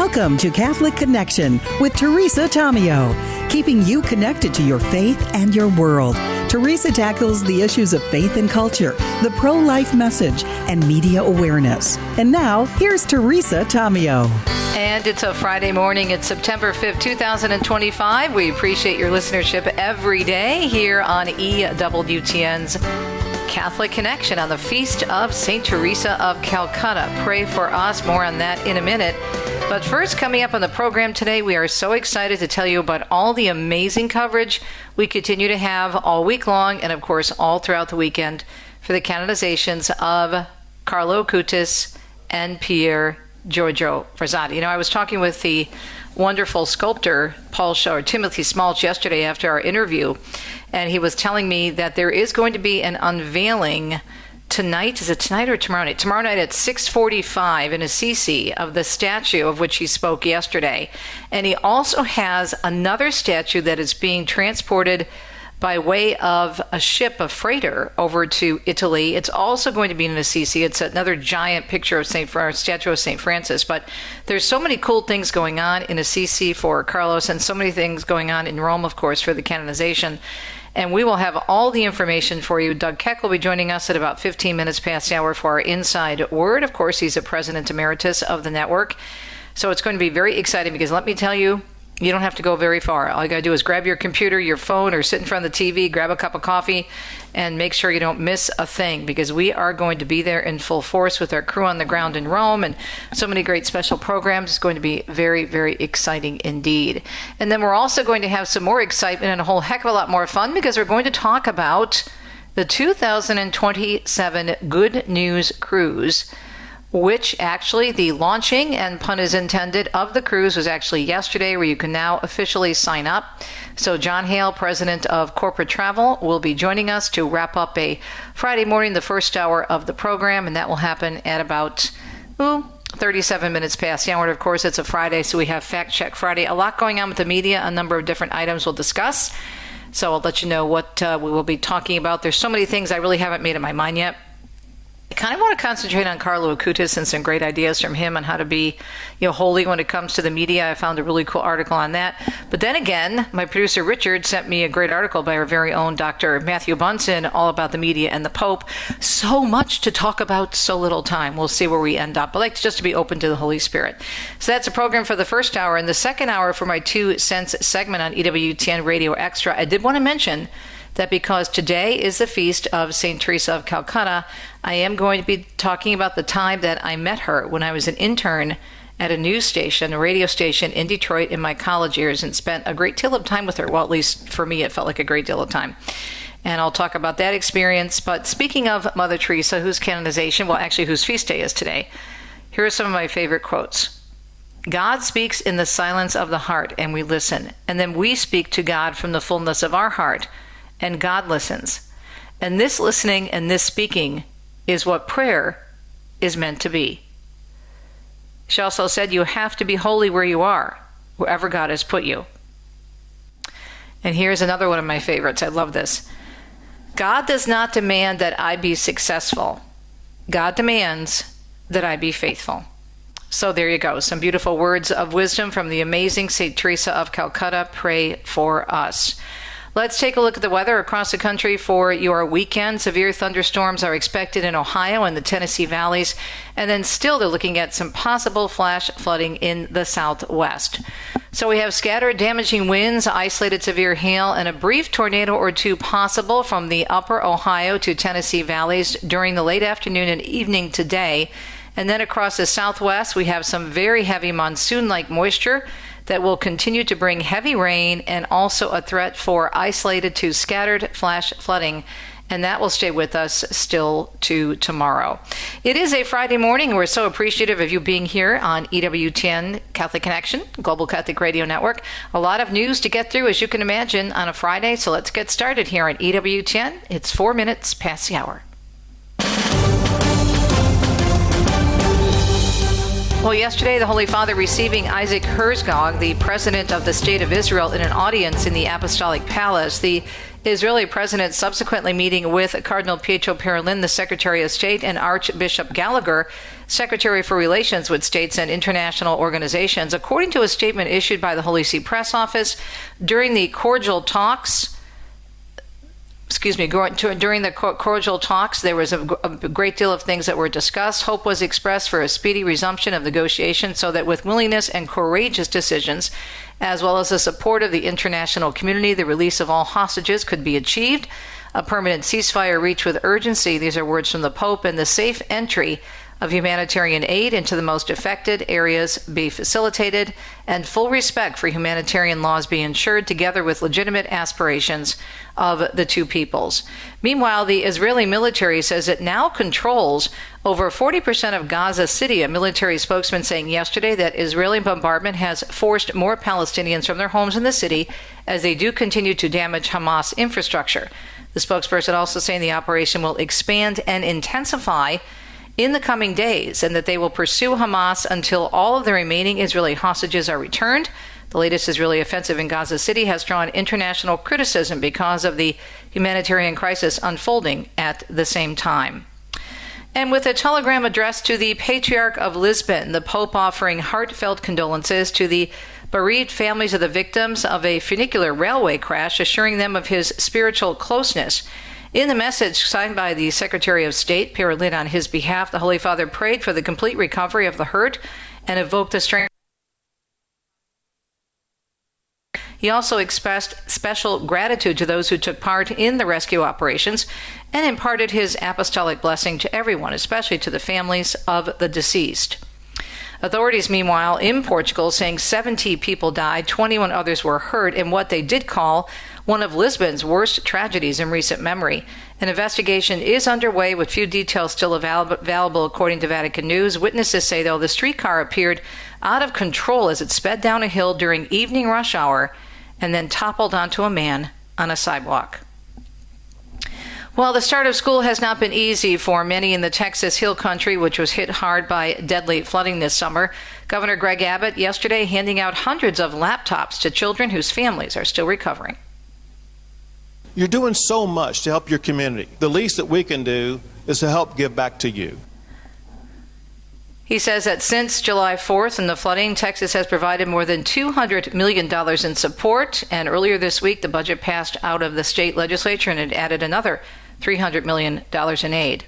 Welcome to Catholic Connection with Teresa Tomeo, keeping you connected to your faith and your world. Teresa tackles the issues of faith and culture, the pro-life message, and media awareness. And now, here's Teresa Tomeo. And it's a Friday morning. It's September 5th, 2025. We appreciate your listenership every day here on EWTN's Catholic Connection on the Feast of Saint Teresa of Calcutta. Pray for us. More on that in a minute. But first, coming up on the program today, we are so excited to tell you about all the amazing coverage we continue to have all week long and, of course, all throughout the weekend for the canonizations of Carlo Acutis and Pier Giorgio Frassati. You know, I was talking with the wonderful sculptor Timothy Smalch yesterday after our interview, and he was telling me that there is going to be an unveiling tonight. Is it tonight or tomorrow night? Tomorrow night at 6:45 in Assisi of the statue of which he spoke yesterday. And he also has another statue that is being transported by way of a ship, a freighter, over to Italy. It's also going to be in Assisi. It's another giant picture of statue of St. Francis. But there's so many cool things going on in Assisi for Carlos, and so many things going on in Rome, of course, for the canonization. And we will have all the information for you. Doug Keck will be joining us at about 15 minutes past the hour for our Inside Word. Of course, he's a president emeritus of the network. So it's going to be very exciting because let me tell you, you don't have to go very far. All you got to do is grab your computer, your phone, or sit in front of the TV, grab a cup of coffee, and make sure you don't miss a thing because we are going to be there in full force with our crew on the ground in Rome and so many great special programs. It's going to be very, very exciting indeed. And then we're also going to have some more excitement and a whole heck of a lot more fun because we're going to talk about the 2027 Good News Cruise, which actually the launching, and pun is intended, of the cruise was actually yesterday, where you can now officially sign up. So John Hale, president of Corporate Travel, will be joining us to wrap up a Friday morning, the first hour of the program, and that will happen at about 37 minutes past the hour. And of course, it's a Friday, so we have Fact Check Friday. A lot going on with the media, a number of different items we'll discuss. So I'll let you know what we will be talking about. There's so many things I really haven't made up my mind yet. I kind of want to concentrate on Carlo Acutis and some great ideas from him on how to be, holy when it comes to the media. I found a really cool article on that. But then again, my producer Richard sent me a great article by our very own Dr. Matthew Bunson all about the media and the Pope. So much to talk about, so little time. We'll see where we end up. I like just to be open to the Holy Spirit. So that's a program for the first hour. And the second hour for my 2 cents segment on EWTN Radio Extra, I did want to mention that because today is the feast of Saint Teresa of Calcutta, I am going to be talking about the time that I met her when I was an intern at a news station, a radio station in Detroit in my college years, and spent a great deal of time with her. Well, at least for me, it felt like a great deal of time. And I'll talk about that experience. But speaking of Mother Teresa, whose canonization, whose feast day is today, here are some of my favorite quotes. God speaks in the silence of the heart, and we listen. And then we speak to God from the fullness of our heart, and God listens. And this listening and this speaking is what prayer is meant to be. She also said, you have to be holy where you are, wherever God has put you. And here's another one of my favorites. I love this. God does not demand that I be successful. God demands that I be faithful. So there you go. Some beautiful words of wisdom from the amazing Saint Teresa of Calcutta. Pray for us. Let's take a look at the weather across the country for your weekend. Severe thunderstorms are expected in Ohio and the Tennessee valleys. And then still they're looking at some possible flash flooding in the southwest. So we have scattered damaging winds, isolated severe hail, and a brief tornado or two possible from the upper Ohio to Tennessee valleys during the late afternoon and evening today. And then across the southwest, we have some very heavy monsoon-like moisture that will continue to bring heavy rain and also a threat for isolated to scattered flash flooding. And that will stay with us still to tomorrow. It is a Friday morning. We're so appreciative of you being here on EWTN Catholic Connection, Global Catholic Radio Network. A lot of news to get through, as you can imagine, on a Friday. So let's get started here on EWTN. It's 4 minutes past the hour. Well, yesterday, the Holy Father receiving Isaac Herzog, the President of the State of Israel, in an audience in the Apostolic Palace. The Israeli president subsequently meeting with Cardinal Pietro Parolin, the Secretary of State, and Archbishop Gallagher, Secretary for Relations with States and International Organizations. According to a statement issued by the Holy See Press Office, during the cordial talks, there was a great deal of things that were discussed. Hope was expressed for a speedy resumption of negotiations so that with willingness and courageous decisions, as well as the support of the international community, the release of all hostages could be achieved, a permanent ceasefire reached with urgency, these are words from the Pope, and the safe entry of humanitarian aid into the most affected areas be facilitated, and full respect for humanitarian laws be ensured, together with legitimate aspirations of the two peoples. Meanwhile, the Israeli military says it now controls over 40% of Gaza City, a military spokesman saying yesterday that Israeli bombardment has forced more Palestinians from their homes in the city as they do continue to damage Hamas infrastructure. The spokesperson also saying the operation will expand and intensify in the coming days, and that they will pursue Hamas until all of the remaining Israeli hostages are returned. The latest Israeli offensive in Gaza City has drawn international criticism because of the humanitarian crisis unfolding at the same time. And with a telegram addressed to the Patriarch of Lisbon, the Pope offering heartfelt condolences to the bereaved families of the victims of a funicular railway crash, assuring them of his spiritual closeness. In the message signed by the Secretary of State, Parolin, on his behalf, the Holy Father prayed for the complete recovery of the hurt and evoked the strength. He also expressed special gratitude to those who took part in the rescue operations and imparted his apostolic blessing to everyone, especially to the families of the deceased. Authorities, meanwhile, in Portugal, saying 70 people died, 21 others were hurt in what they did call one of Lisbon's worst tragedies in recent memory. An investigation is underway with few details still available, according to Vatican News. Witnesses say, though, the streetcar appeared out of control as it sped down a hill during evening rush hour and then toppled onto a man on a sidewalk. Well, the start of school has not been easy for many in the Texas Hill Country, which was hit hard by deadly flooding this summer. Governor Greg Abbott yesterday handing out hundreds of laptops to children whose families are still recovering. You're doing so much to help your community. The least that we can do is to help give back to you. He says that since July 4th and the flooding, Texas has provided more than $200 million in support. And earlier this week, the budget passed out of the state legislature and it added another $300 million in aid.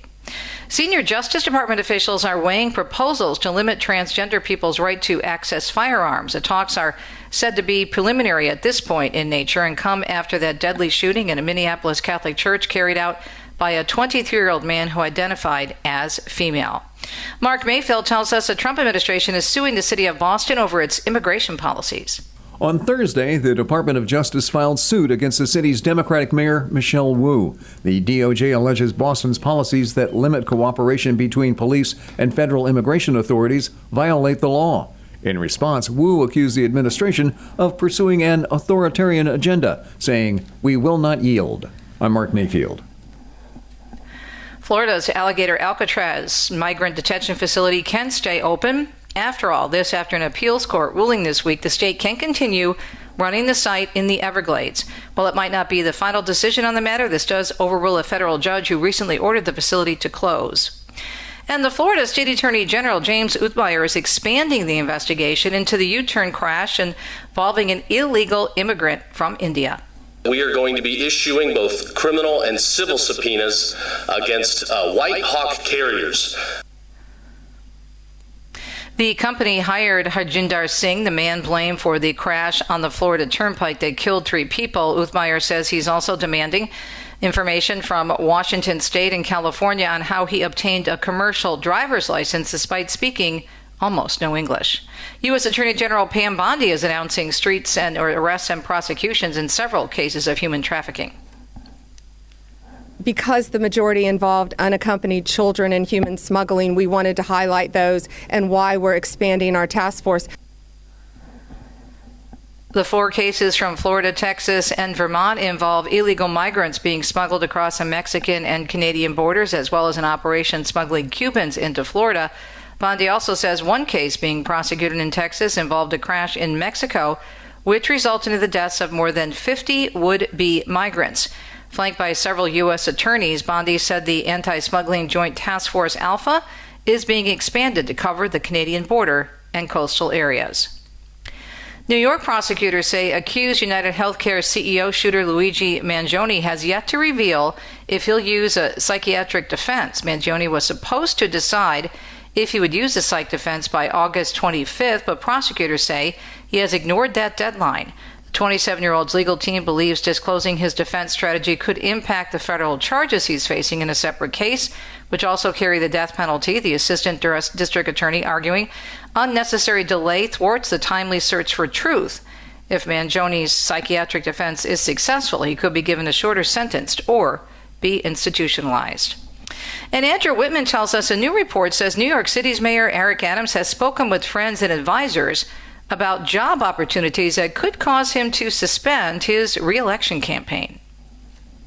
Senior Justice Department officials are weighing proposals to limit transgender people's right to access firearms. The talks are said to be preliminary at this point in nature and come after that deadly shooting in a Minneapolis Catholic church carried out by a 23-year-old man who identified as female. Mark Mayfield tells us the Trump administration is suing the city of Boston over its immigration policies. On Thursday, the Department of Justice filed suit against the city's Democratic Mayor, Michelle Wu. The DOJ alleges Boston's policies that limit cooperation between police and federal immigration authorities violate the law. In response, Wu accused the administration of pursuing an authoritarian agenda, saying, "We will not yield." I'm Mark Mayfield. Florida's Alligator Alcatraz migrant detention facility can stay open. After all this, after an appeals court ruling this week, the state can continue running the site in the Everglades. While it might not be the final decision on the matter, this does overrule a federal judge who recently ordered the facility to close. And the Florida State Attorney General James Uthmeyer is expanding the investigation into the U-turn crash involving an illegal immigrant from India. We are going to be issuing both criminal and civil subpoenas against White Hawk carriers. The company hired Harjinder Singh, the man blamed for the crash on the Florida Turnpike that killed 3 people. Uthmeyer says he's also demanding information from Washington State and California on how he obtained a commercial driver's license despite speaking almost no English. U.S. Attorney General Pam Bondi is announcing arrests and prosecutions in several cases of human trafficking. Because the majority involved unaccompanied children in human smuggling, we wanted to highlight those and why we're expanding our task force. The 4 cases from Florida, Texas, and Vermont involve illegal migrants being smuggled across the Mexican and Canadian borders, as well as an operation smuggling Cubans into Florida. Bondi also says one case being prosecuted in Texas involved a crash in Mexico which resulted in the deaths of more than 50 would-be migrants. Flanked by several U.S. attorneys, Bondi said the Anti-Smuggling Joint Task Force Alpha is being expanded to cover the Canadian border and coastal areas. New York prosecutors say accused United Healthcare CEO shooter Luigi Mangione has yet to reveal if he'll use a psychiatric defense. Mangione was supposed to decide if he would use the psych defense by August 25th, but prosecutors say he has ignored that deadline. The 27-year-old's legal team believes disclosing his defense strategy could impact the federal charges he's facing in a separate case, which also carry the death penalty. The assistant district attorney arguing unnecessary delay thwarts the timely search for truth. If Mangione's psychiatric defense is successful, he could be given a shorter sentence or be institutionalized. And Andrew Whitman tells us a new report says New York City's Mayor Eric Adams has spoken with friends and advisors about job opportunities that could cause him to suspend his re-election campaign.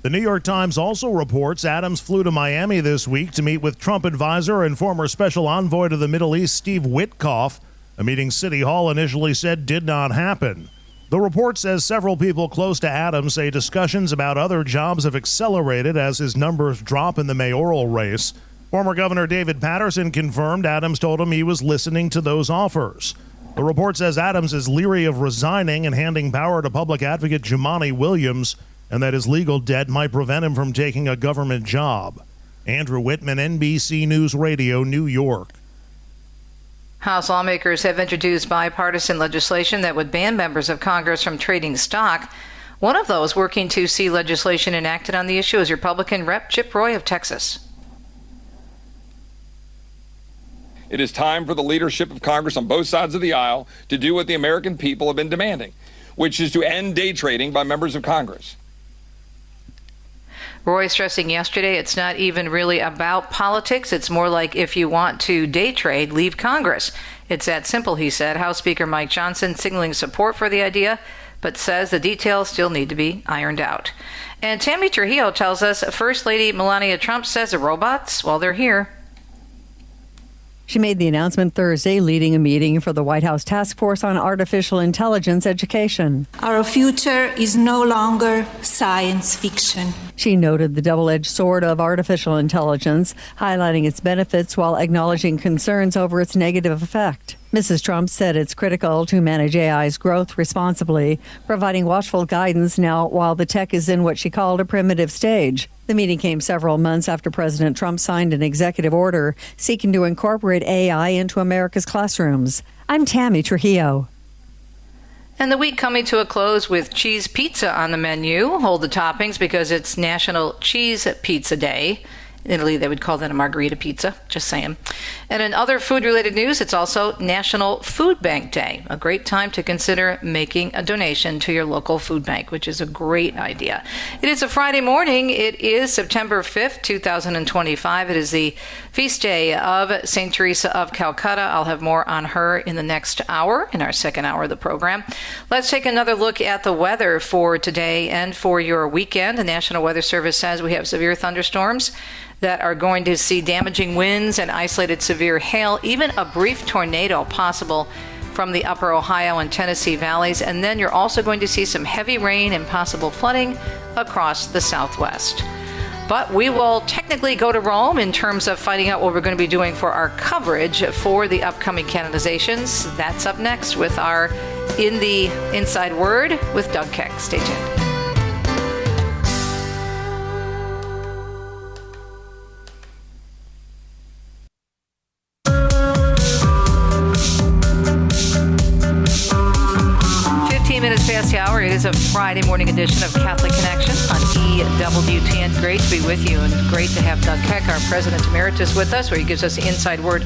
The New York Times also reports Adams flew to Miami this week to meet with Trump advisor and former special envoy to the Middle East, Steve Witkoff, a meeting City Hall initially said did not happen. The report says several people close to Adams say discussions about other jobs have accelerated as his numbers drop in the mayoral race. Former Governor David Patterson confirmed Adams told him he was listening to those offers. The report says Adams is leery of resigning and handing power to public advocate Jumaane Williams, and that his legal debt might prevent him from taking a government job. Andrew Whitman, NBC News Radio, New York. House lawmakers have introduced bipartisan legislation that would ban members of Congress from trading stock. One of those working to see legislation enacted on the issue is Republican Rep. Chip Roy of Texas. It is time for the leadership of Congress on both sides of the aisle to do what the American people have been demanding, which is to end day trading by members of Congress. Roy stressing yesterday it's not even really about politics. It's more like if you want to day trade, leave Congress. It's that simple, he said. House Speaker Mike Johnson signaling support for the idea, but says the details still need to be ironed out. And Tammy Trujillo tells us First Lady Melania Trump says the robots, well, they're here. She made the announcement Thursday, leading a meeting for the White House Task Force on Artificial Intelligence Education. Our future is no longer science fiction. She noted the double-edged sword of artificial intelligence, highlighting its benefits while acknowledging concerns over its negative effect. Mrs. Trump said it's critical to manage AI's growth responsibly, providing watchful guidance now while the tech is in what she called a primitive stage. The meeting came several months after President Trump signed an executive order seeking to incorporate AI into America's classrooms. I'm Tammy Trujillo. And the week coming to a close with cheese pizza on the menu. Hold the toppings because it's National Cheese Pizza Day. In Italy, they would call that a margherita pizza, just saying. And in other food-related news, it's also National Food Bank Day, a great time to consider making a donation to your local food bank, which is a great idea. It is a Friday morning. It is September 5th, 2025. It is the feast day of Saint Teresa of Calcutta. I'll have more on her in the next hour, in our second hour of the program. Let's take another look at the weather for today and for your weekend. The National Weather Service says we have severe thunderstorms that are going to see damaging winds and isolated severe hail, even a brief tornado possible from the upper Ohio and Tennessee valleys. And then you're also going to see some heavy rain and possible flooding across the southwest. But we will technically go to Rome in terms of finding out what we're going to be doing for our coverage for the upcoming canonizations. That's up next with our In the Inside Word with Doug Keck. Stay tuned. Minutes past the hour. It is a Friday morning edition of Catholic Connection on EWTN. Great to be with you and great to have Doug Keck, our President Emeritus, with us, where he gives us the inside word.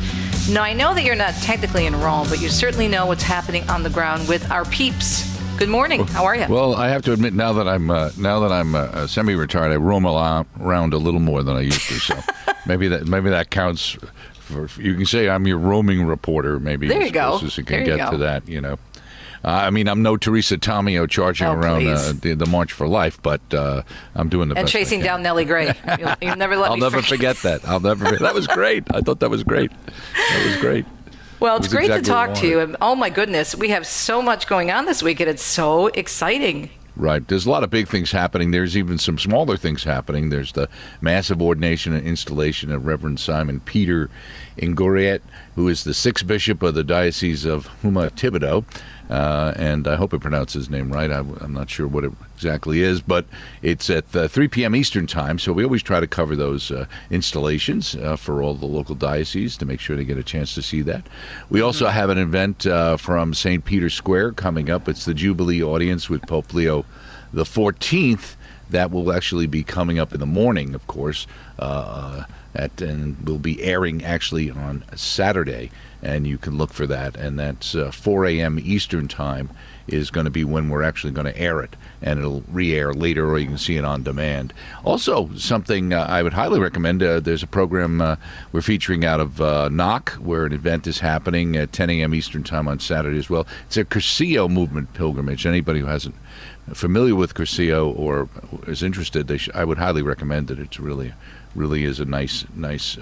Now, I know that you're not technically in Rome, but you certainly know what's happening on the ground with our peeps. Good morning. How are you? Well, I have to admit, now that I'm semi-retired, I roam around a little more than I used to. So maybe that counts. You can say I'm your roaming reporter. Maybe there you go. As close as you can get to that, you know. I mean, I'm no Teresa Tomeo charging around the March for Life, but I'm doing the best. And chasing down Nellie Gray. You'll never let me I'll never forget that. That was great. I thought that was great. That was great. Well, it's was great exactly to what talk I to you. wanted. And oh my goodness, we have so much going on this week, and it's so exciting. Right. There's a lot of big things happening. There's even some smaller things happening. There's the massive ordination and installation of Reverend Simon Peter Ingoriet, who is the 6th bishop of the Diocese of Huma Thibodeau. And I hope I pronounce his name right. I'm not sure what it exactly is, but it's at 3 p.m. Eastern time. So we always try to cover those installations for all the local dioceses to make sure they get a chance to see that. We also have an event from St. Peter's Square coming up. It's the Jubilee audience with Pope Leo the 14th. That will actually be coming up in the morning, of course, and will be airing actually on Saturday, and you can look for that. And that's 4 a.m. Eastern time is going to be when we're actually going to air it, and it'll re-air later, or you can see it on demand. Also, something I would highly recommend, there's a program we're featuring out of Knock, where an event is happening at 10 a.m. Eastern time on Saturday as well. It's a Cursillo movement pilgrimage. Anybody who hasn't familiar with Cursillo or is interested, I would highly recommend it. It's really is a nice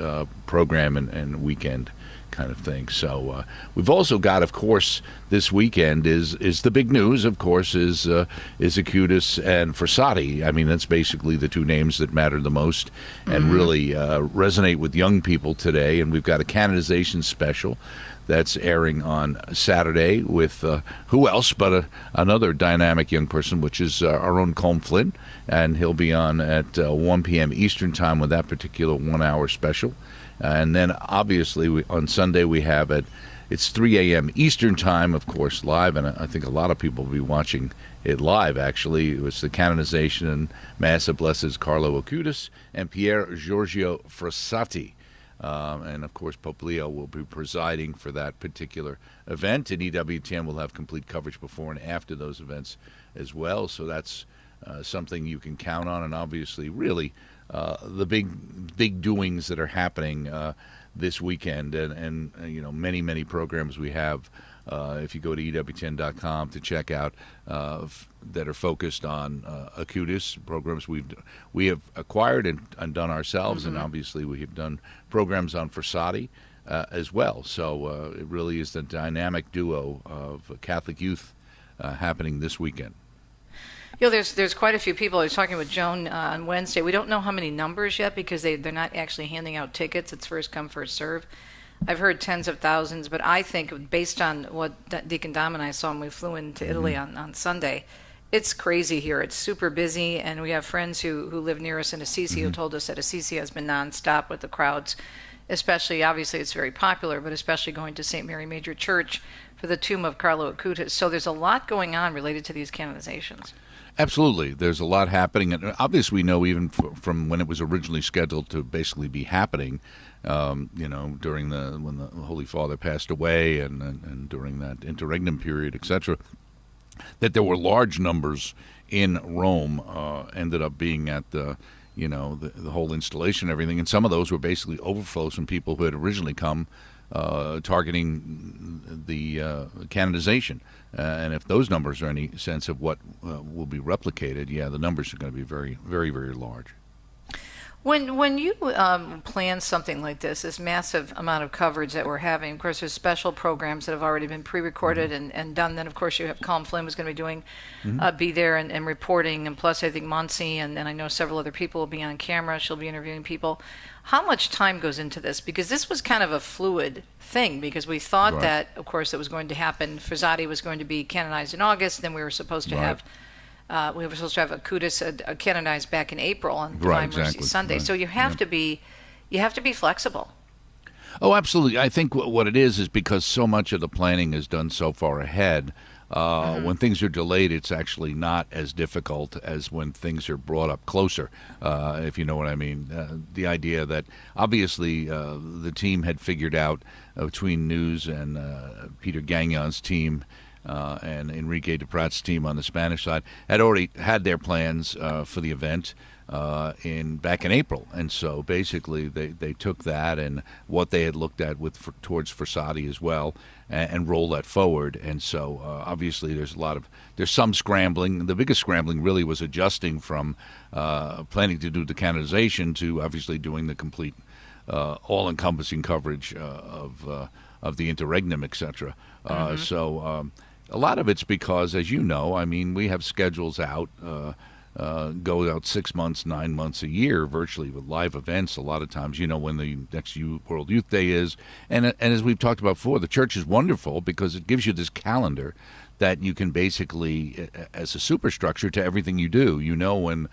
program and weekend kind of thing. So we've also got, of course, this weekend is the big news. Of course, is Acutis and Brissette. I mean, that's basically the two names that matter the most and really resonate with young people today. And we've got a canonization special that's airing on Saturday with who else but another dynamic young person, which is our own Colm Flynn, and he'll be on at 1 p.m. Eastern time with that particular 1-hour special. And then obviously on Sunday we have it's 3 a.m. Eastern time, of course, live, and I think a lot of people will be watching it live, actually. It was the Canonization and Mass of Blessed Carlo Acutis and Pier Giorgio Brissette. And, of course, Pope Leo will be presiding for that particular event, and EWTN will have complete coverage before and after those events as well. So that's something you can count on, and obviously really the big doings that are happening this weekend, and you know, many programs we have. If you go to EWTN.com to check out that are focused on Acutis programs we have acquired and done ourselves, and obviously we have done programs on Brissette as well. So it really is the dynamic duo of Catholic youth happening this weekend. You know, there's quite a few people. I was talking with Joan on Wednesday. We don't know how many numbers yet because they're not actually handing out tickets. It's first come, first serve. I've heard tens of thousands, but I think based on what Deacon Dom and I saw when we flew into Italy on Sunday, it's crazy here. It's super busy, and we have friends who live near us in Assisi who told us that Assisi has been nonstop with the crowds, especially, obviously it's very popular, but especially going to St. Mary Major Church for the tomb of Carlo Acutis. So there's a lot going on related to these canonizations. Absolutely. There's a lot happening. And obviously, we know even from when it was originally scheduled to basically be happening, you know, during when the Holy Father passed away and during that interregnum period, etc., that there were large numbers in Rome, ended up being at the whole installation and everything. And some of those were basically overflows from people who had originally come targeting the canonization. And if those numbers are any sense of what will be replicated, the numbers are going to be very, very, very large. When you plan something like this massive amount of coverage that we're having, of course, there's special programs that have already been pre-recorded and done. Then, of course, you have Colm Flynn who's going to be doing, be there and reporting. And plus, I think Monsi and I know several other people will be on camera. She'll be interviewing people. How much time goes into this? Because this was kind of a fluid thing, because we thought that, of course, it was going to happen. Brissette was going to be canonized in August. Then we were supposed to have Acutis canonized back in April on Divine Mercy Sunday. So you have to be flexible. Oh, absolutely. I think what it is because so much of the planning is done so far ahead. When things are delayed, it's actually not as difficult as when things are brought up closer, if you know what I mean. The idea that obviously the team had figured out between News and Peter Gagnon's team and Enrique de Prat's team on the Spanish side had already had their plans for the event back in April, and so basically they took that and what they had looked at towards Brissette as well, and roll that forward. And so obviously there's some scrambling. The biggest scrambling really was adjusting from planning to do the canonization to obviously doing the complete all-encompassing coverage of the interregnum, etc. So a lot of it's because, as you know, I mean, we have schedules out. Go out 6 months, 9 months, a year, virtually, with live events. A lot of times, you know, when the next World Youth Day is, and as we've talked about before, the church is wonderful because it gives you this calendar that you can basically, as a superstructure to everything you do. You know when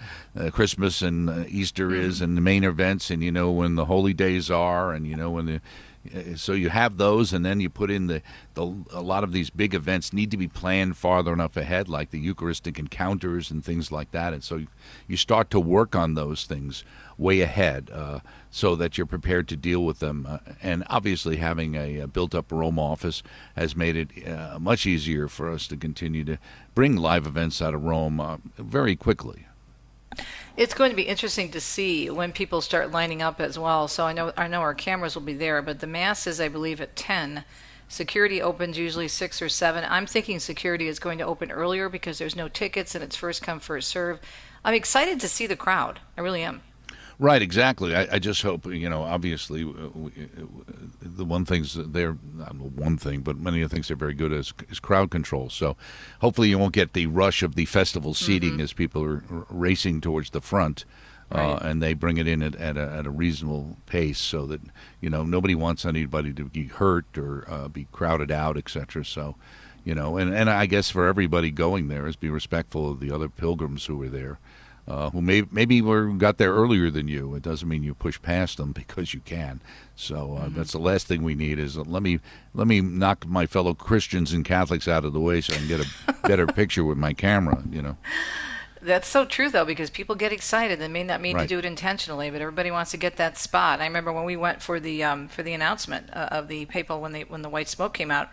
Christmas and Easter is, and the main events, and you know when the holy days are, and you know when the. So you have those, and then you put in a lot of these big events need to be planned farther enough ahead, like the Eucharistic encounters and things like that. And so you start to work on those things way ahead so that you're prepared to deal with them. And obviously having a built-up Rome office has made it much easier for us to continue to bring live events out of Rome very quickly. It's going to be interesting to see when people start lining up as well. So I know our cameras will be there, but the Mass is, I believe, at 10. Security opens usually 6 or 7. I'm thinking security is going to open earlier because there's no tickets and it's first come, first serve. I'm excited to see the crowd. I really am. Right, exactly. I just hope, you know, obviously the one thing's they're not one thing, but many of the things they're very good at is crowd control. So hopefully you won't get the rush of the festival seating as people are racing towards the front. And they bring it in at a reasonable pace so that, you know, nobody wants anybody to be hurt or be crowded out, etc. So, you know, and I guess for everybody going there is be respectful of the other pilgrims who are there. Who maybe got there earlier than you. It doesn't mean you push past them because you can. So that's the last thing we need is let me knock my fellow Christians and Catholics out of the way so I can get a better picture with my camera, you know. That's so true, though, because people get excited. They may not mean to do it intentionally, but everybody wants to get that spot. I remember when we went for the announcement of the papal when the white smoke came out,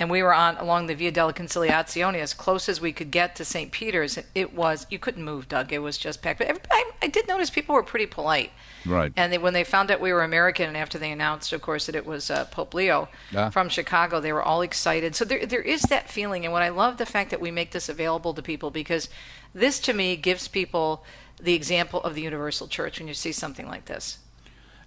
and we were along the Via della Conciliazione as close as we could get to St. Peter's. It was, you couldn't move, Doug. It was just packed. But I did notice people were pretty polite. Right. And when they found out we were American, and after they announced, of course, that it was Pope Leo from Chicago, they were all excited. So there is that feeling, and what I love the fact that we make this available to people, because this, to me, gives people the example of the universal church when you see something like this.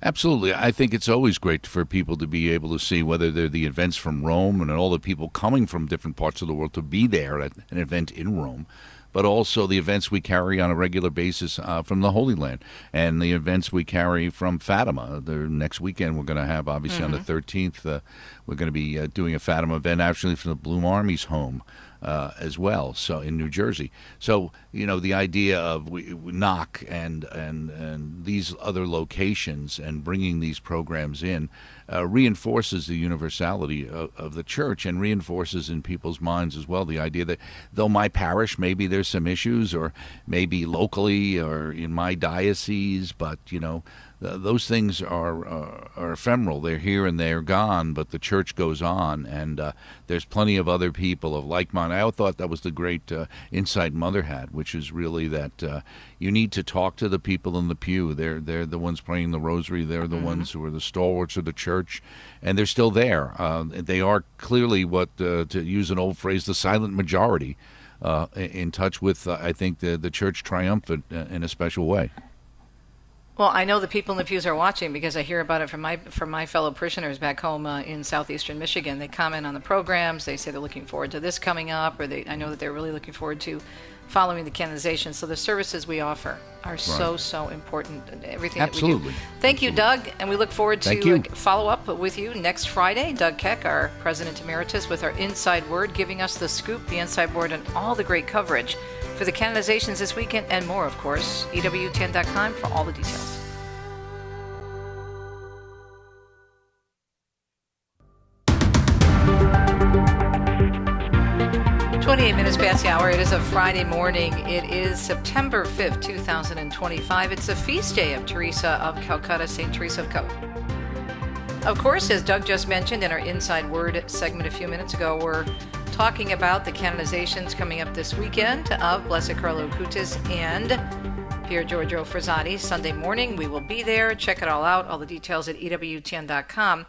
Absolutely. I think it's always great for people to be able to see whether they're the events from Rome and all the people coming from different parts of the world to be there at an event in Rome, but also the events we carry on a regular basis from the Holy Land and the events we carry from Fatima. The next weekend we're going to have, obviously, on the 13th, we're going to be doing a Fatima event actually from the Bloom Army's home. As well, so in New Jersey. So, you know, the idea of we knock and these other locations and bringing these programs in reinforces the universality of the church and reinforces in people's minds as well the idea that though my parish, maybe there's some issues or maybe locally or in my diocese, but, you know, those things are ephemeral. They're here and they're gone, but the church goes on, and there's plenty of other people of like mind. I thought that was the great insight Mother had, which is really that you need to talk to the people in the pew. They're the ones praying the rosary. They're the ones who are the stalwarts of the church, and they're still there. They are clearly what, to use an old phrase, the silent majority, in touch with, I think, the church triumphant in a special way. Well, I know the people in the pews are watching because I hear about it from my fellow parishioners back home in southeastern Michigan. They comment on the programs. They say they're looking forward to this coming up, or I know that they're really looking forward to following the canonization. So the services we offer are so important. Everything Absolutely. that we do. Thank you, Doug, and we look forward to follow up with you next Friday. Doug Keck, our President Emeritus, with our Inside Word, giving us the scoop, the Inside Word, and all the great coverage for the canonizations this weekend and more, of course. EWTN.com for all the details. Minutes past the hour. It is a Friday morning. It is September 5th, 2025. It's the feast day of Teresa of Calcutta, Saint Teresa of Calcutta. Of course, as Doug just mentioned in our Inside Word segment a few minutes ago, we're talking about the canonizations coming up this weekend of Blessed Carlo Acutis and Pier Giorgio Frassati. Sunday morning, we will be there. Check it all out. All the details at EWTN.com.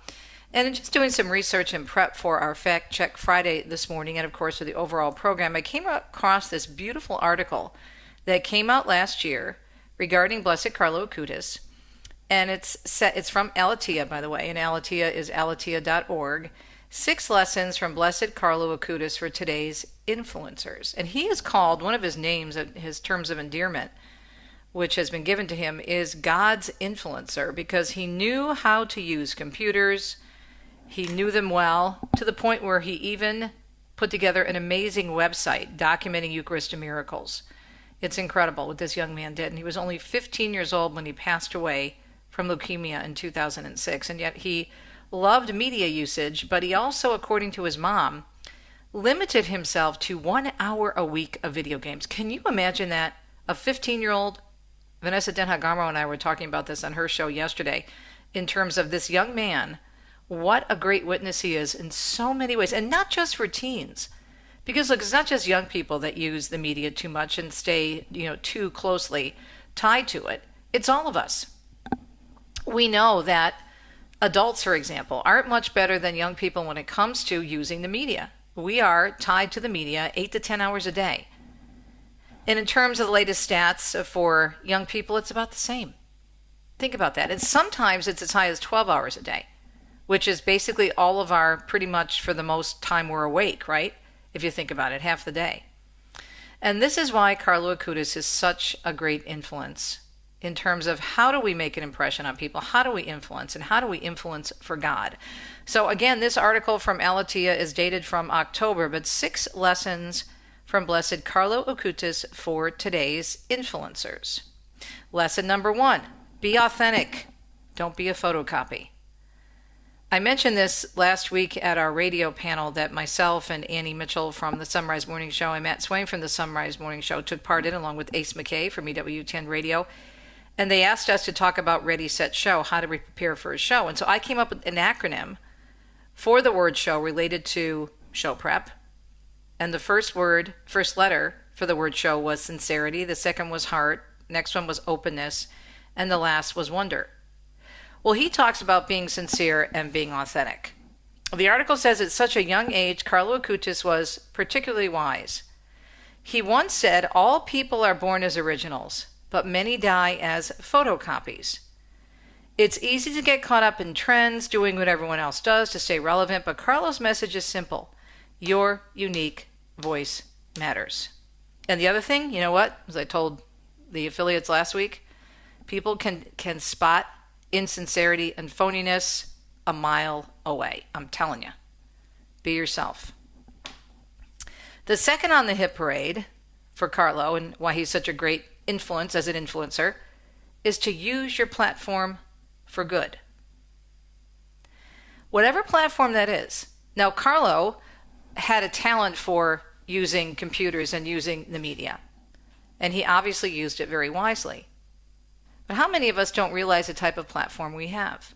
And just doing some research and prep for our Fact Check Friday this morning, and of course for the overall program, I came across this beautiful article that came out last year regarding Blessed Carlo Acutis. And it's from Alatia, by the way, and Alatia is alatia.org. 6 lessons from Blessed Carlo Acutis for today's influencers. And he is called, one of his names, his terms of endearment, which has been given to him, is God's influencer, because he knew how to use computers. He knew them well, to the point where he even put together an amazing website documenting Eucharistic miracles. It's incredible what this young man did. And he was only 15 years old when he passed away from leukemia in 2006. And yet he loved media usage, but he also, according to his mom, limited himself to 1 hour a week of video games. Can you imagine that? A 15-year-old, Vanessa Denhagamo and I were talking about this on her show yesterday, in terms of this young man, what a great witness he is in so many ways, and not just for teens. Because look, it's not just young people that use the media too much and stay, too closely tied to it. It's all of us. We know that adults, for example, aren't much better than young people when it comes to using the media. We are tied to the media 8 to 10 hours a day. And in terms of the latest stats for young people, it's about the same. Think about that. And sometimes it's as high as 12 hours a day, which is basically all of our, pretty much for the most time we're awake, right? If you think about it, half the day. And this is why Carlo Acutis is such a great influence in terms of how do we make an impression on people, how do we influence, and how do we influence for God. So again, this article from Alatia is dated from October, but 6 lessons from Blessed Carlo Acutis for today's influencers. Lesson number 1, be authentic. Don't be a photocopy. I mentioned this last week at our radio panel that myself and Annie Mitchell from the Sunrise Morning Show and Matt Swain from the Sunrise Morning Show took part in, along with Ace McKay from EWTN Radio. And they asked us to talk about Ready, Set, Show, how do we prepare for a show. And so I came up with an acronym for the word show related to show prep. And the first letter for the word show was sincerity. The second was heart. Next one was openness. And the last was wonder. Well, he talks about being sincere and being authentic. The article says at such a young age, Carlo Acutis was particularly wise. He once said, all people are born as originals, but many die as photocopies. It's easy to get caught up in trends, doing what everyone else does to stay relevant, but Carlo's message is simple. Your unique voice matters. And the other thing, you know what? As I told the affiliates last week, people can spot insincerity and phoniness a mile away. I'm telling you. Be yourself. The second on the hit parade for Carlo, and why he's such a great influence as an influencer, is to use your platform for good. Whatever platform that is. Now, Carlo had a talent for using computers and using the media, and he obviously used it very wisely. But how many of us don't realize the type of platform we have?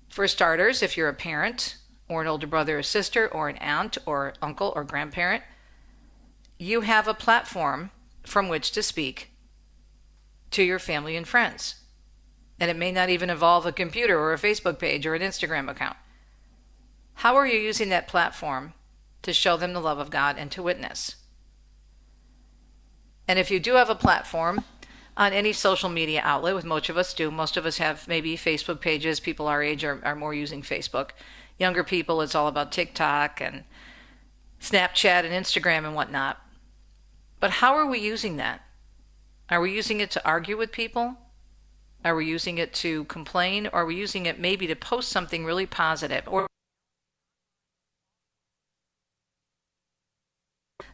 For starters, if you're a parent or an older brother or sister or an aunt or uncle or grandparent, you have a platform from which to speak to your family and friends. And it may not even involve a computer or a Facebook page or an Instagram account. How are you using that platform to show them the love of God and to witness? And if you do have a platform on any social media outlet, which most of us do, most of us have maybe Facebook pages. People our age are more using Facebook. Younger people, it's all about TikTok and Snapchat and Instagram and whatnot. But how are we using that? Are we using it to argue with people? Are we using it to complain? Or are we using it maybe to post something really positive? Or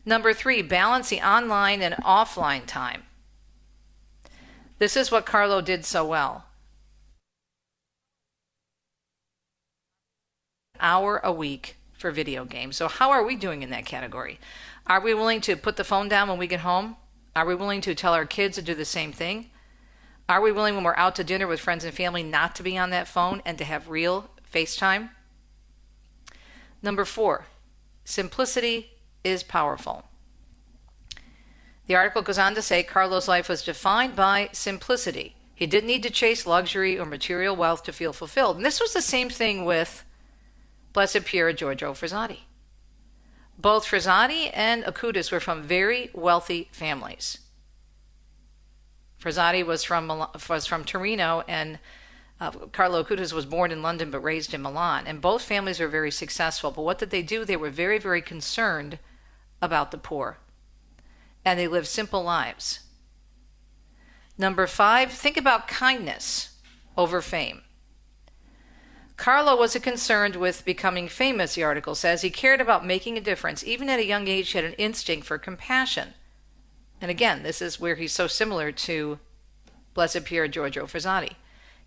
number 3, balance the online and offline time. This is what Carlo did so well. An hour a week for video games. So how are we doing in that category? Are we willing to put the phone down when we get home? Are we willing to tell our kids to do the same thing? Are we willing when we're out to dinner with friends and family not to be on that phone and to have real FaceTime? Number 4, simplicity is powerful. The article goes on to say Carlo's life was defined by simplicity. He didn't need to chase luxury or material wealth to feel fulfilled. And this was the same thing with Blessed Pier Giorgio Frassati. Both Frassati and Acutis were from very wealthy families. Frassati was from Torino, and Carlo Acutis was born in London but raised in Milan. And both families were very successful. But what did they do? They were very, very concerned about the poor. And they lived simple lives. Number 5, think about kindness over fame. Carlo wasn't concerned with becoming famous, the article says. He cared about making a difference. Even at a young age, he had an instinct for compassion. And again, this is where he's so similar to Blessed Pier Giorgio Frassati.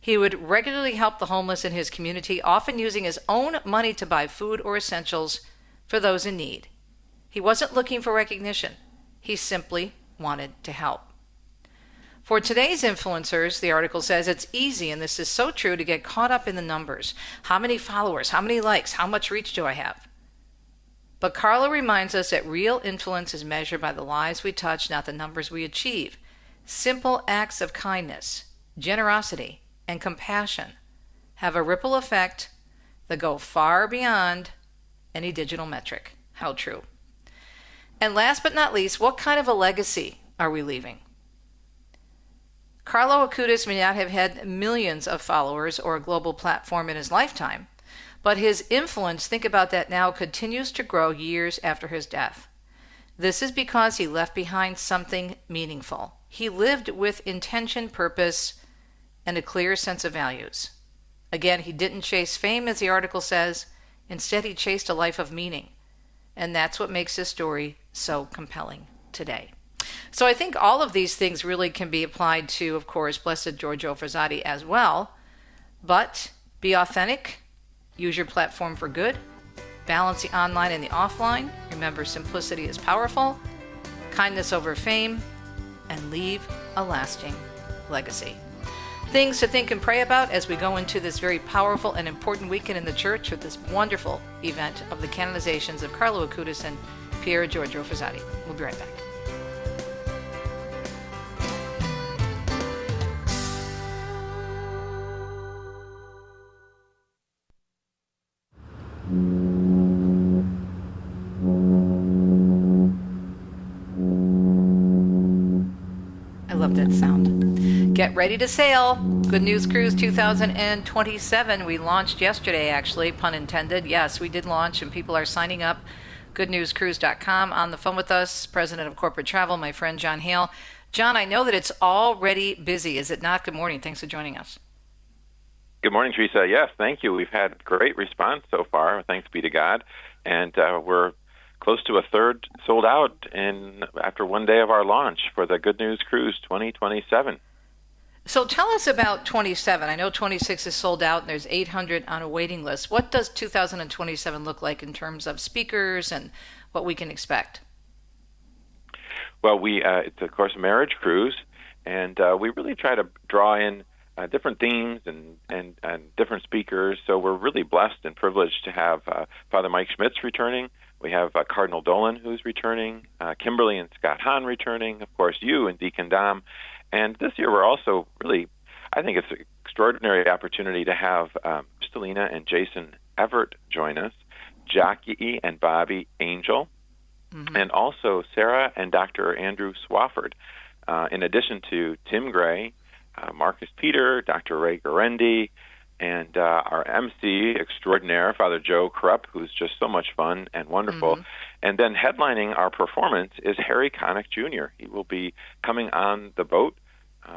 He would regularly help the homeless in his community, often using his own money to buy food or essentials for those in need. He wasn't looking for recognition. He simply wanted to help. For today's influencers, the article says, it's easy, and this is so true, to get caught up in the numbers. How many followers? How many likes? How much reach do I have? But Carlo reminds us that real influence is measured by the lives we touch, not the numbers we achieve. Simple acts of kindness, generosity, and compassion have a ripple effect that go far beyond any digital metric. How true. And last but not least, what kind of a legacy are we leaving? Carlo Acutis may not have had millions of followers or a global platform in his lifetime, but his influence, think about that now, continues to grow years after his death. This is because he left behind something meaningful. He lived with intention, purpose, and a clear sense of values. Again, he didn't chase fame, as the article says. Instead, he chased a life of meaning. And that's what makes his story so compelling today. So I think all of these things really can be applied to, of course, Blessed Giorgio Frassati as well. But be authentic, use your platform for good, balance the online and the offline. Remember, simplicity is powerful, kindness over fame, and leave a lasting legacy. Things to think and pray about as we go into this very powerful and important weekend in the church with this wonderful event of the canonizations of Carlo Acutis and Pier Giorgio Frassati. We'll be right back. I love that sound. Get ready to sail. Good News Cruise 2027. We launched yesterday, actually, pun intended. Yes, we did launch, and people are signing up. GoodNewsCruise.com. On the phone with us, President of Corporate Travel, my friend John Hale. John, I know that it's already busy, is it not? Good morning. Thanks for joining us. Good morning, Teresa. Yes, thank you. We've had great response so far, thanks be to God. And we're close to a third sold out after one day of our launch for the Good News Cruise 2027. So tell us about 27. I know 26 is sold out and there's 800 on a waiting list. What does 2027 look like in terms of speakers and what we can expect? Well, it's, of course, a marriage cruise, and we really try to draw in different themes and different speakers. So we're really blessed and privileged to have Father Mike Schmitz returning. We have Cardinal Dolan, who's returning, Kimberly and Scott Hahn returning, of course, you and Deacon Dom. And this year we're also really, I think it's an extraordinary opportunity to have Stelina and Jason Everett join us, Jackie and Bobby Angel, and also Sarah and Dr. Andrew Swafford, in addition to Tim Gray, Marcus Peter, Dr. Ray Garendi, and our MC extraordinaire, Father Joe Krupp, who's just so much fun and wonderful. And then headlining our performance is Harry Connick Jr. He will be coming on the boat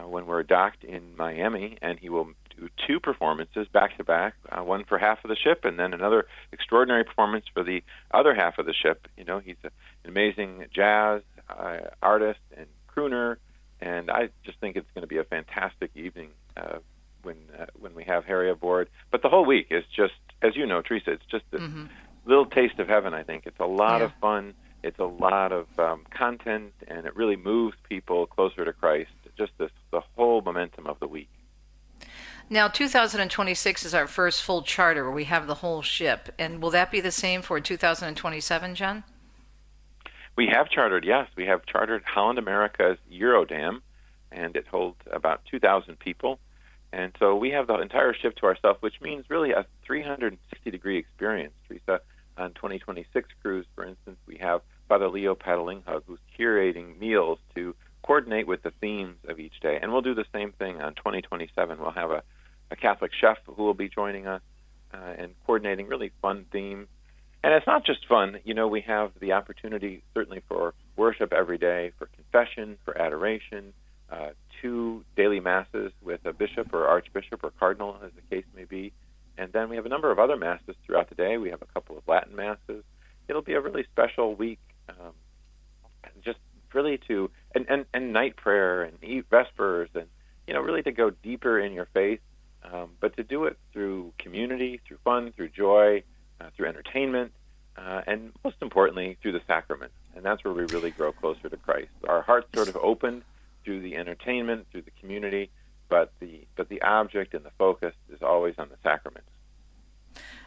when we're docked in Miami, and he will do two performances back-to-back, one for half of the ship and then another extraordinary performance for the other half of the ship. You know, he's an amazing jazz artist and crooner, and I just think it's going to be a fantastic evening when we have Harry aboard. But the whole week is just, as you know, Teresa, it's just a little taste of heaven, I think. It's a lot of fun. It's a lot of content, and it really moves people closer to Christ, just the whole momentum of the week. Now, 2026 is our first full charter where we have the whole ship. And will that be the same for 2027, John? We have chartered, yes. We have chartered Holland America's Eurodam, and it holds about 2,000 people. And so we have the entire ship to ourselves, which means really a 360-degree experience, Teresa. On 2026 cruise, for instance, we have Father Leo Paddlinghug, who's curating meals to coordinate resonate with the themes of each day. And we'll do the same thing on 2027. We'll have a Catholic chef who will be joining us and coordinating really fun themes. And it's not just fun. We have the opportunity certainly for worship every day, for confession, for adoration, 2 daily masses with a bishop or archbishop or cardinal, as the case may be. And then we have a number of other masses throughout the day. We have a couple of Latin masses. It'll be a really special week, just really and night prayer and vespers, and really to go deeper in your faith, but to do it through community, through fun, through joy, through entertainment, and most importantly, through the sacraments. And that's where we really grow closer to Christ. Our hearts sort of opened through the entertainment, through the community, but the object and the focus is always on the sacraments.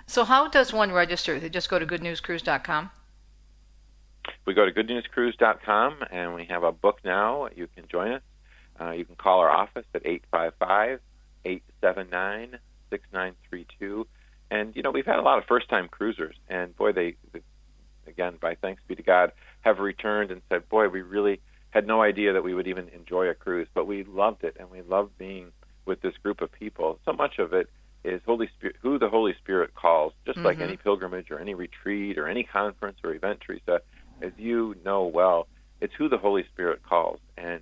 So how does one register? They just go to goodnewscruise.com? We go to goodnewscruise.com, and we have a book now. You can join us. You can call our office at 855-879-6932. And, we've had a lot of first-time cruisers, and, boy, they, again, by thanks be to God, have returned and said, boy, we really had no idea that we would even enjoy a cruise, but we loved it, and we loved being with this group of people. So much of it is Holy Spirit, who the Holy Spirit calls, just like any pilgrimage or any retreat or any conference or event, Teresa, as you know well, it's who the Holy Spirit calls. And,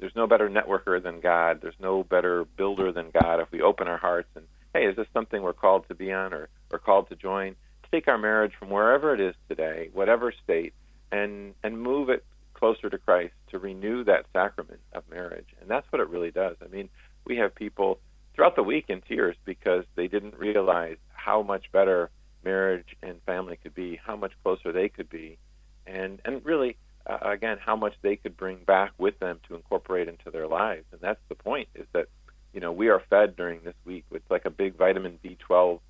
there's no better networker than God. There's no better builder than God if we open our hearts and, hey, is this something we're called to be on or called to join? To take our marriage from wherever it is today, whatever state, and move it closer to Christ, to renew that sacrament of marriage. And that's what it really does. I mean, we have people throughout the week in tears because they didn't realize how much better marriage and family could be, how much closer they could be, and really, again, how much they could bring back with them to incorporate into their lives. And that's the point, is that, we are fed during this week with like a big vitamin B12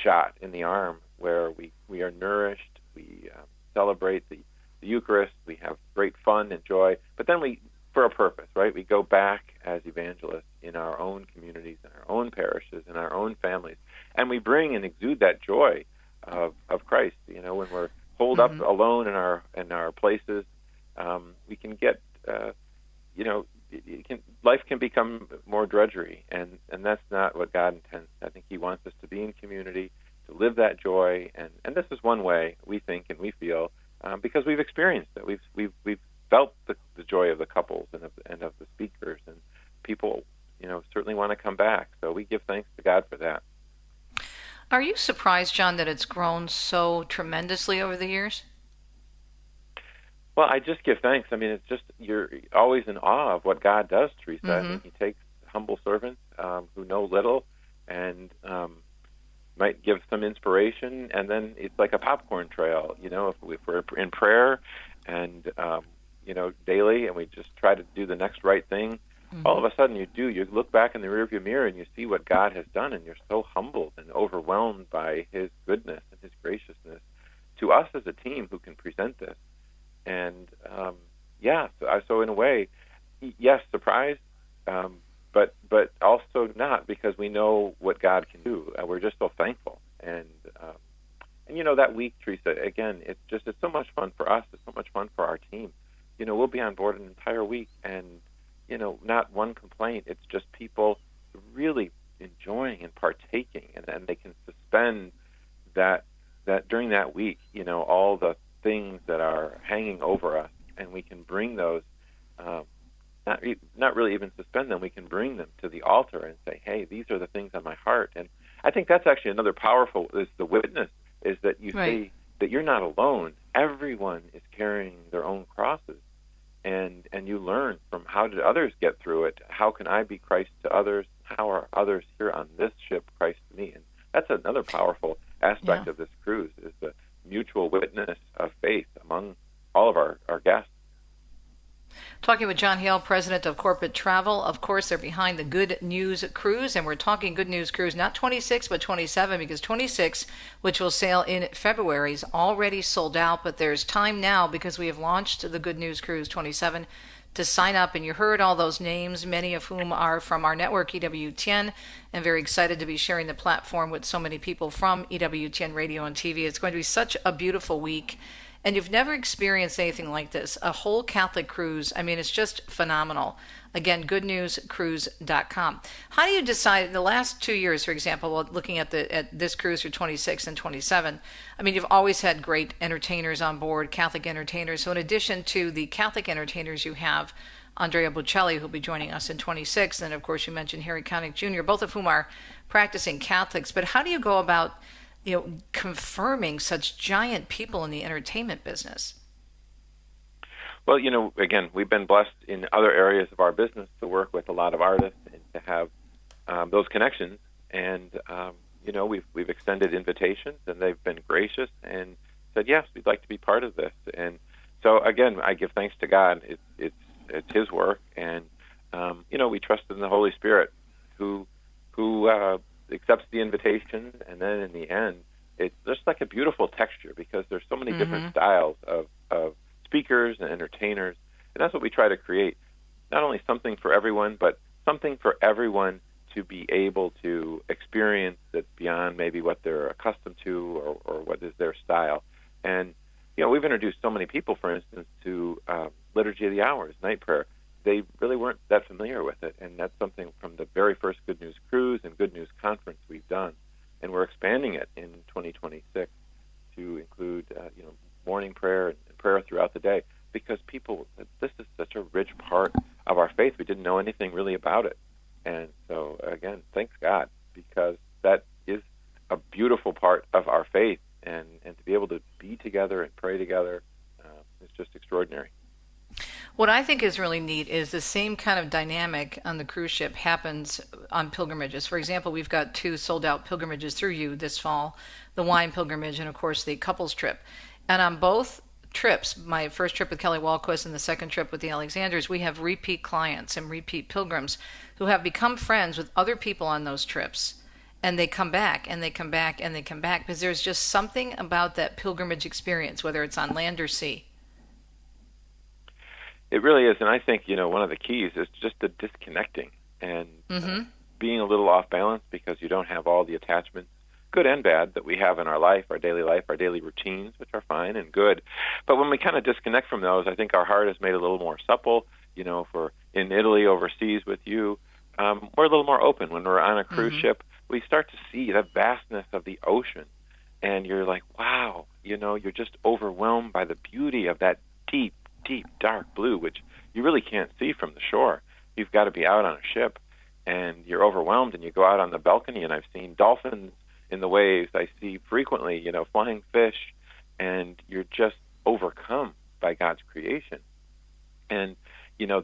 shot in the arm, where we are nourished, we celebrate the Eucharist, we have great fun and joy, but then for a purpose, right? We go back as evangelists in our own communities, in our own parishes, in our own families, and we bring and exude that joy of Christ. When we're holed up alone in our places, we can get, life can become more drudgery, and that's not what God intends. I think He wants us to be in community, to live that joy, and this is one way we think and we feel, because we've experienced it. We've felt the joy of the couples and of the speakers, and people, certainly want to come back. So we give thanks to God for that. Are you surprised, John, that it's grown so tremendously over the years? Well, I just give thanks. I mean, it's just, you're always in awe of what God does, Teresa. I mean, He takes humble servants who know little and might give some inspiration, and then it's like a popcorn trail. If we're in prayer and, daily, and we just try to do the next right thing, all of a sudden you look back in the rearview mirror and you see what God has done, and you're so humbled and overwhelmed by His goodness and His graciousness to us as a team who can present this. And so in a way, yes, surprised, but also not, because we know what God can do. We're just so thankful. And that week, Teresa, again, it's so much fun for us. It's so much fun for our team. We'll be on board an entire week, and not one complaint. It's just people really enjoying and partaking, and they can suspend that during that week, all the things that are hanging over us, and we can bring those, not really even suspend them, we can bring them to the altar and say, hey, these are the things on my heart. And I think that's actually another powerful, is the witness, is that you see that you're not alone. Everyone is carrying their own crosses, and you learn from, how did others get through it? How can I be Christ to others? How are others here on this ship Christ to me? And that's another powerful aspect of this cruise, is the mutual witness of faith among all of our guests. Talking with John Hale, president of Corporate Travel. Of course, they're behind the Good News Cruise, and we're talking Good News Cruise, not 26, but 27, because 26, which will sail in February, is already sold out, but there's time now, because we have launched the Good News Cruise 27 to sign up, and you heard all those names, many of whom are from our network, EWTN, and very excited to be sharing the platform with so many people from EWTN Radio and TV. It's going to be such a beautiful week. and you've never experienced anything like this, a whole Catholic cruise. I mean, it's just phenomenal. Again, goodnewscruise.com. How do you decide in the last 2 years, for example, looking at this cruise for 26 and 27? I mean, you've always had great entertainers on board, Catholic entertainers. So in addition to the Catholic entertainers, you have Andrea Bocelli, who'll be joining us in 26, and of course you mentioned Harry Connick Jr., both of whom are practicing Catholics. But how do you go about, confirming such giant people in the entertainment business? Well, again, we've been blessed in other areas of our business to work with a lot of artists and to have those connections. And, we've extended invitations, and they've been gracious and said, yes, we'd like to be part of this. And so, again, I give thanks to God. It's His work, and, we trust in the Holy Spirit who accepts the invitation, and then in the end, it's just like a beautiful texture because there's so many different styles of speakers and entertainers, and that's what we try to create. Not only something for everyone, but something for everyone to be able to experience that's beyond maybe what they're accustomed to or what is their style. And, we've introduced so many people, for instance, to Liturgy of the Hours, night prayer. They really weren't that familiar with it, and that's something from the very first Good News Cruise and Good News Conference we've done. And we're expanding it in 2026 to include, morning prayer and prayer throughout the day, because this is such a rich part of our faith. We didn't know anything really about it. And so, again, thanks God, because that is a beautiful part of our faith, and to be able to be together and pray together is just extraordinary. What I think is really neat is the same kind of dynamic on the cruise ship happens on pilgrimages. For example, we've got 2 sold-out pilgrimages through you this fall, the wine pilgrimage and, of course, the couples trip. And on both trips, my first trip with Kelly Walquist and the second trip with the Alexanders, we have repeat clients and repeat pilgrims who have become friends with other people on those trips. And they come back, and they come back, and they come back, because there's just something about that pilgrimage experience, whether it's on land or sea. It really is, and I think, one of the keys is just the disconnecting and being a little off balance because you don't have all the attachments, good and bad, that we have in our life, our daily routines, which are fine and good. But when we kind of disconnect from those, I think our heart is made a little more supple. If we're in Italy overseas with you, we're a little more open. When we're on a cruise ship, we start to see the vastness of the ocean, and you're like, wow, you're just overwhelmed by the beauty of that deep, dark blue, which you really can't see from the shore. You've got to be out on a ship, and you're overwhelmed, and you go out on the balcony, and I've seen dolphins in the waves. I see frequently, flying fish, and you're just overcome by God's creation. And,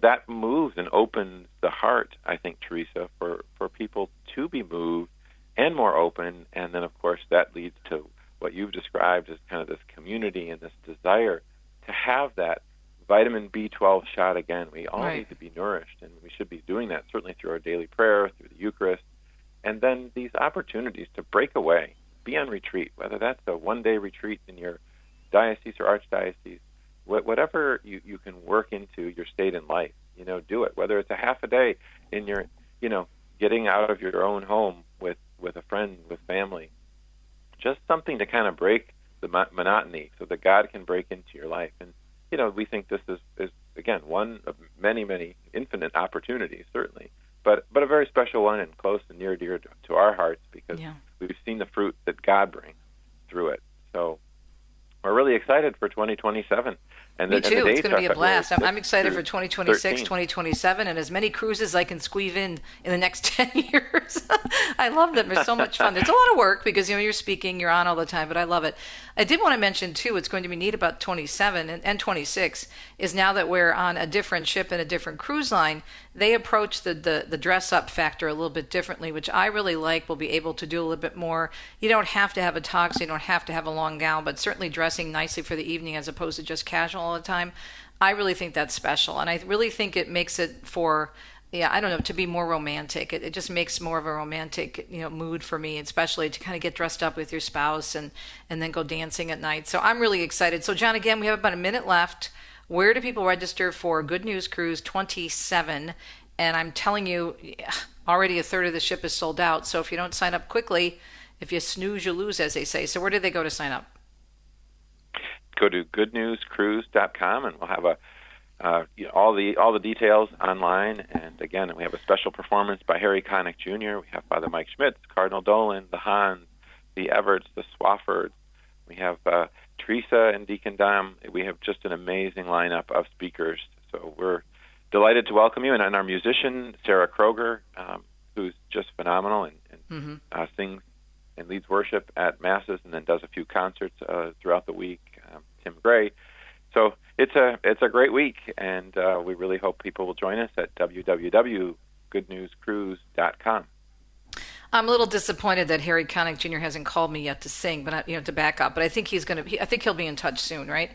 that moves and opens the heart, I think, Teresa, for people to be moved and more open. And then, of course, that leads to what you've described as kind of this community and this desire to have that vitamin B12 shot again. We all need to be nourished, and we should be doing that certainly through our daily prayer, through the Eucharist, and then these opportunities to break away, be on retreat, whether that's a one-day retreat in your diocese or archdiocese, whatever you can work into your state in life, do it. Whether it's a half a day in your, getting out of your own home with a friend, with family, just something to kind of break the monotony so that God can break into your life. And we think this is again, one of many infinite opportunities, certainly, but a very special one and close and near dear to our hearts because we've seen the fruit that God brings through it. So we're really excited for 2027. And Me too. It's going to be a blast. I'm excited for 2026, 13. 2027, and as many cruises I can squeeze in the next 10 years. I love them. It's so much fun. It's a lot of work because, you're speaking, you're on all the time, but I love it. I did want to mention, too, what's going to be neat about 27 and 26 is now that we're on a different ship and a different cruise line, they approach the dress-up factor a little bit differently, which I really like. We'll be able to do a little bit more. You don't have to have a tux. You don't have to have a long gown, but certainly dressing nicely for the evening as opposed to just casual all the time. I really think that's special, and I really think it makes it for, to be more romantic. It just makes more of a romantic, mood for me, especially to kind of get dressed up with your spouse and then go dancing at night. So I'm really excited. So John, again, we have about a minute left. Where do people register for Good News Cruise 27? And I'm telling you, already a third of the ship is sold out. So if you don't sign up quickly, if you snooze, you lose, as they say. So where do they go to sign up? go to goodnewscruise.com, and we'll have all the details online. And again, we have a special performance by Harry Connick Jr. We have Father Mike Schmitz, Cardinal Dolan, the Hans, the Everts, the Swaffords. We have Teresa and Deacon Dom. We have just an amazing lineup of speakers. So we're delighted to welcome you. And our musician, Sarah Kroger, who's just phenomenal and sings and leads worship at Masses and then does a few concerts throughout the week, Tim Gray. So it's a great week, and we really hope people will join us at www.goodnewscruise.com. I'm a little disappointed that Harry Connick Jr. hasn't called me yet to sing, but to back up. But I think I think he'll be in touch soon, right?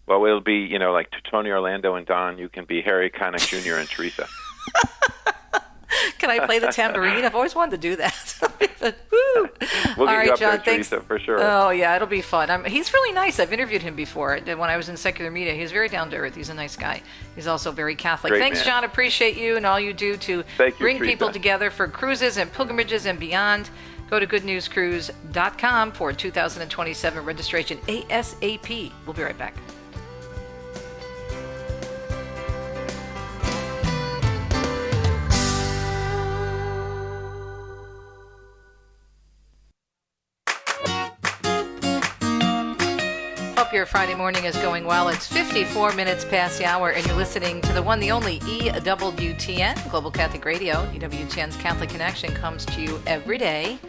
Well, it'll be like Tony Orlando and Don. You can be Harry Connick Jr. and Teresa. Can I play the tambourine? I've always wanted to do that. We'll get you up John, there, Teresa, for sure. Oh, yeah, it'll be fun. He's really nice. I've interviewed him before when I was in secular media. He's very down to earth. He's a nice guy. He's also very Catholic. Great Thanks, man. John. Appreciate you and all you do to bring people together for cruises and pilgrimages and beyond. Go to goodnewscruise.com for 2027 registration ASAP. We'll be right back. Hope your Friday morning is going well. It's 54 minutes past the hour, and you're listening to the one, the only EWTN, Global Catholic Radio. EWTN's Catholic Connection comes to you every day,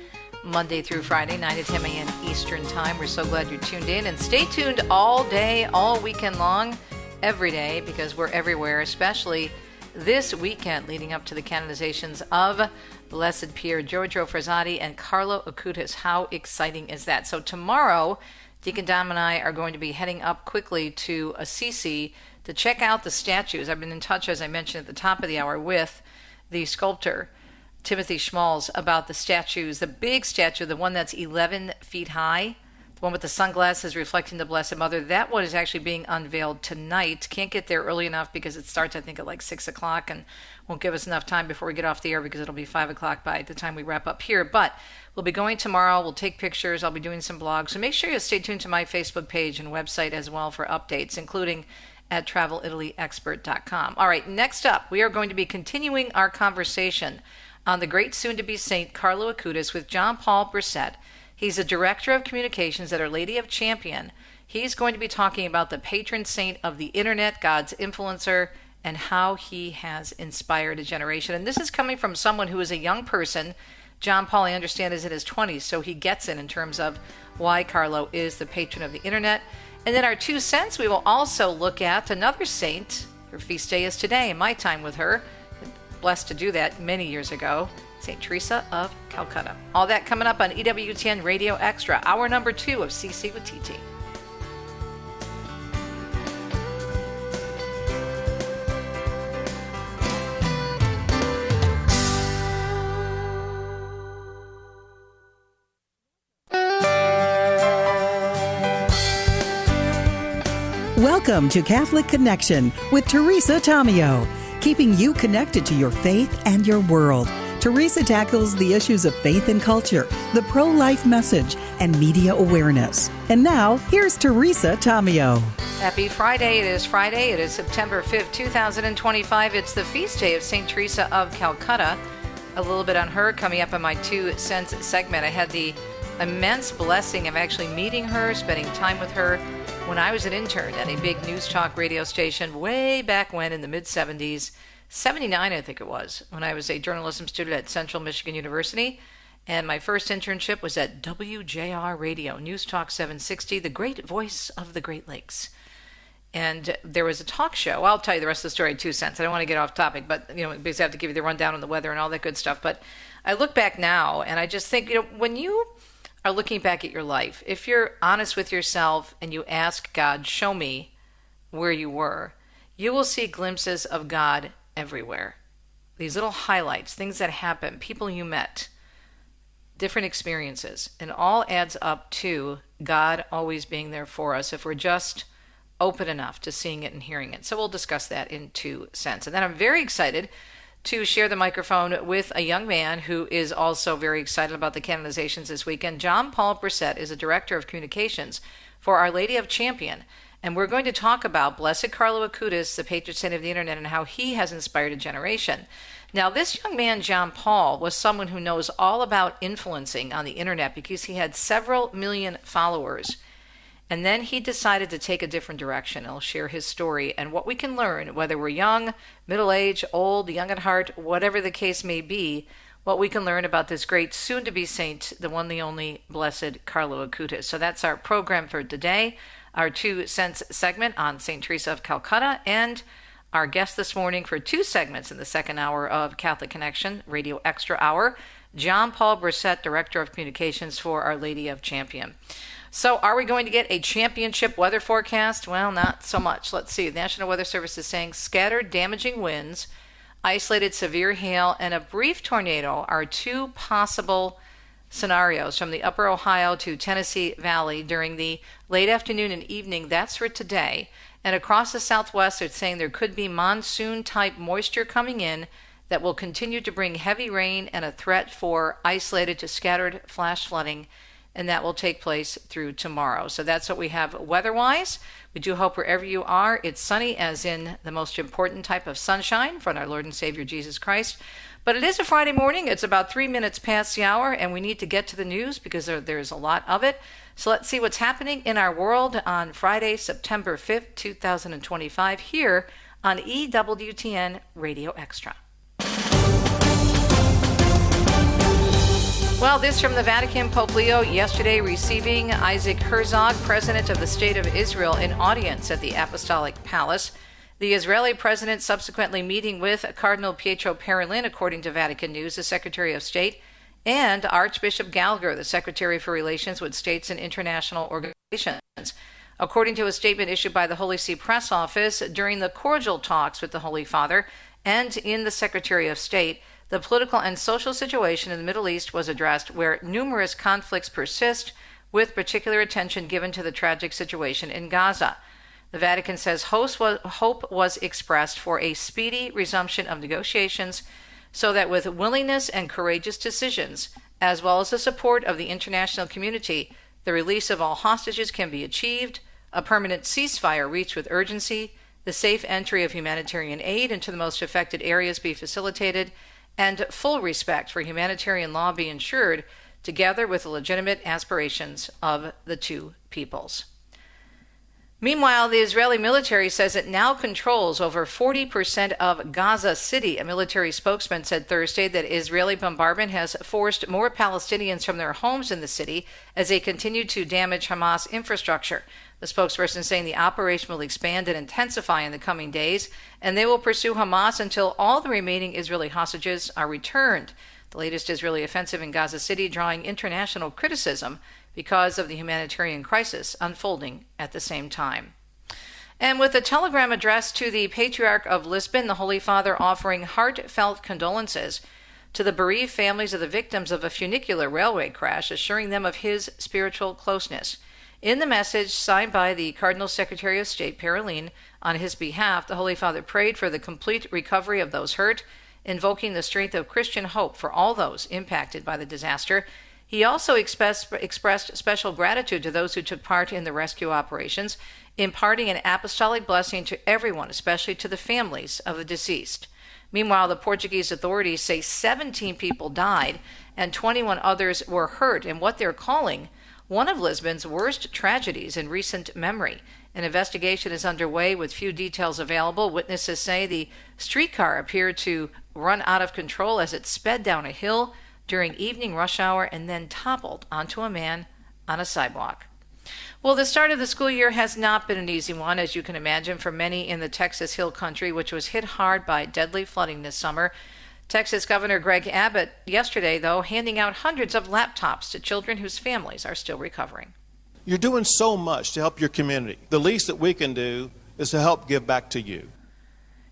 Monday through Friday, 9 to 10 a.m. Eastern Time. We're so glad you're tuned in, and stay tuned all day, all weekend long, every day, because we're everywhere, especially this weekend leading up to the canonizations of Blessed Pier Giorgio Frassati and Carlo Acutis. How exciting is that? So tomorrow, Deacon Dom and I are going to be heading up quickly to Assisi to check out the statues. I've been in touch, as I mentioned at the top of the hour, with the sculptor, Timothy Schmalz, about the statues. The big statue, the one that's 11 feet high, the one with the sunglasses reflecting the Blessed Mother, that one is actually being unveiled tonight. Can't get there early enough because it starts, I think, at like 6 o'clock and won't give us enough time before we get off the air because it'll be 5 o'clock by the time we wrap up here. But we'll be going tomorrow. We'll take pictures. I'll be doing some blogs. So make sure you stay tuned to my Facebook page and website as well for updates, including at travelitalyexpert.com. All right, next up, we are going to be continuing our conversation on the great soon-to-be Saint Carlo Acutis with John Paul Brissette. He's a director of communications at Our Lady of Champion. He's going to be talking about the patron saint of the internet, God's influencer, and how he has inspired a generation. And this is coming from someone who is a young person. John Paul, I understand, is in his 20s, so he gets it in terms of why Carlo is the patron of the internet. And then our 2 cents, we will also look at another saint. Her feast day is today, in my time with her. Blessed to do that many years ago, Saint Teresa of Calcutta. All that coming up on EWTN Radio Extra, hour number 2 of CC with TT. Welcome to Catholic Connection with Teresa Tomeo, keeping you connected to your faith and your world. Teresa tackles the issues of faith and culture, the pro-life message, and media awareness. And now, here's Teresa Tomeo. Happy Friday. It is Friday. It is September 5th, 2025. It's the feast day of Saint Teresa of Calcutta. A little bit on her coming up in my 2 cents segment. I had the immense blessing of actually meeting her, spending time with her when I was an intern at a big news talk radio station way back when in the mid-70s, 79 I think it was, when I was a journalism student at Central Michigan University. And my first internship was at WJR Radio, News Talk 760, the great voice of the Great Lakes. And there was a talk show. I'll tell you the rest of the story in 2 cents. I don't want to get off topic, but because I have to give you the rundown on the weather and all that good stuff. But I look back now and I just think, when you are looking back at your life, if you're honest with yourself and you ask God, show me where you were, you will see glimpses of God everywhere. These little highlights, things that happened, people you met, different experiences, and all adds up to God always being there for us if we're just open enough to seeing it and hearing it. So we'll discuss that in 2 cents. And then I'm very excited to share the microphone with a young man who is also very excited about the canonizations this weekend. John Paul Brissette is the Director of Communications for Our Lady of Champion. And we're going to talk about Blessed Carlo Acutis, the patron saint of the internet, and how he has inspired a generation. Now, this young man, John Paul, was someone who knows all about influencing on the internet because he had several million followers. And then he decided to take a different direction. I'll share his story and what we can learn, whether we're young, middle-aged, old, young at heart, whatever the case may be, what we can learn about this great soon-to-be saint, the one, the only, Blessed Carlo Acutis. So that's our program for today. Our 2 cents segment on Saint Teresa of Calcutta, and our guest this morning for 2 segments in the second hour of Catholic Connection, Radio Extra Hour, John Paul Brissette, Director of Communications for Our Lady of Champion. So are we going to get a championship weather forecast? Well, not so much. Let's see. The National Weather Service is saying scattered damaging winds, isolated severe hail, and a brief tornado are 2 possible scenarios from the upper Ohio to Tennessee Valley during the late afternoon and evening. That's for today. And across the southwest, they're saying there could be monsoon-type moisture coming in that will continue to bring heavy rain and a threat for isolated to scattered flash flooding, and that will take place through tomorrow. So that's what we have weather-wise. We do hope wherever you are, it's sunny, as in the most important type of sunshine from our Lord and Savior Jesus Christ. But it is a Friday morning. It's about 3 minutes past the hour, and we need to get to the news because there's a lot of it. So let's see what's happening in our world on Friday, September 5th, 2025, here on EWTN Radio Extra. Well, this from the Vatican. Pope Leo yesterday receiving Isaac Herzog, President of the State of Israel, in audience at the Apostolic Palace. The Israeli president subsequently meeting with Cardinal Pietro Parolin, according to Vatican News, the Secretary of State, and Archbishop Gallagher, the Secretary for Relations with States and International Organizations. According to a statement issued by the Holy See Press Office, during the cordial talks with the Holy Father and in the Secretary of State, the political and social situation in the Middle East was addressed, where numerous conflicts persist, with particular attention given to the tragic situation in Gaza. The Vatican says hope was expressed for a speedy resumption of negotiations so that with willingness and courageous decisions, as well as the support of the international community, the release of all hostages can be achieved, a permanent ceasefire reached with urgency, the safe entry of humanitarian aid into the most affected areas be facilitated, and full respect for humanitarian law be ensured, together with the legitimate aspirations of the 2 peoples. Meanwhile, the Israeli military says it now controls over 40% of Gaza City. A military spokesman said Thursday that Israeli bombardment has forced more Palestinians from their homes in the city as they continue to damage Hamas infrastructure. The spokesperson saying the operation will expand and intensify in the coming days, and they will pursue Hamas until all the remaining Israeli hostages are returned. The latest Israeli offensive in Gaza City drawing international criticism because of the humanitarian crisis unfolding at the same time. And with a telegram addressed to the Patriarch of Lisbon, the Holy Father offering heartfelt condolences to the bereaved families of the victims of a funicular railway crash, assuring them of his spiritual closeness. In the message signed by the Cardinal Secretary of State, Parolin, on his behalf, the Holy Father prayed for the complete recovery of those hurt, invoking the strength of Christian hope for all those impacted by the disaster. He also expressed special gratitude to those who took part in the rescue operations, imparting an apostolic blessing to everyone, especially to the families of the deceased. Meanwhile, the Portuguese authorities say 17 people died and 21 others were hurt in what they're calling one of Lisbon's worst tragedies in recent memory. An investigation is underway with few details available. Witnesses say the streetcar appeared to run out of control as it sped down a hill during evening rush hour and then toppled onto a man on a sidewalk. Well, the start of the school year has not been an easy one, as you can imagine, for many in the Texas Hill Country, which was hit hard by deadly flooding this summer. Texas Governor Greg Abbott yesterday, though, handing out hundreds of laptops to children whose families are still recovering. You're doing so much to help your community. The least that we can do is to help give back to you.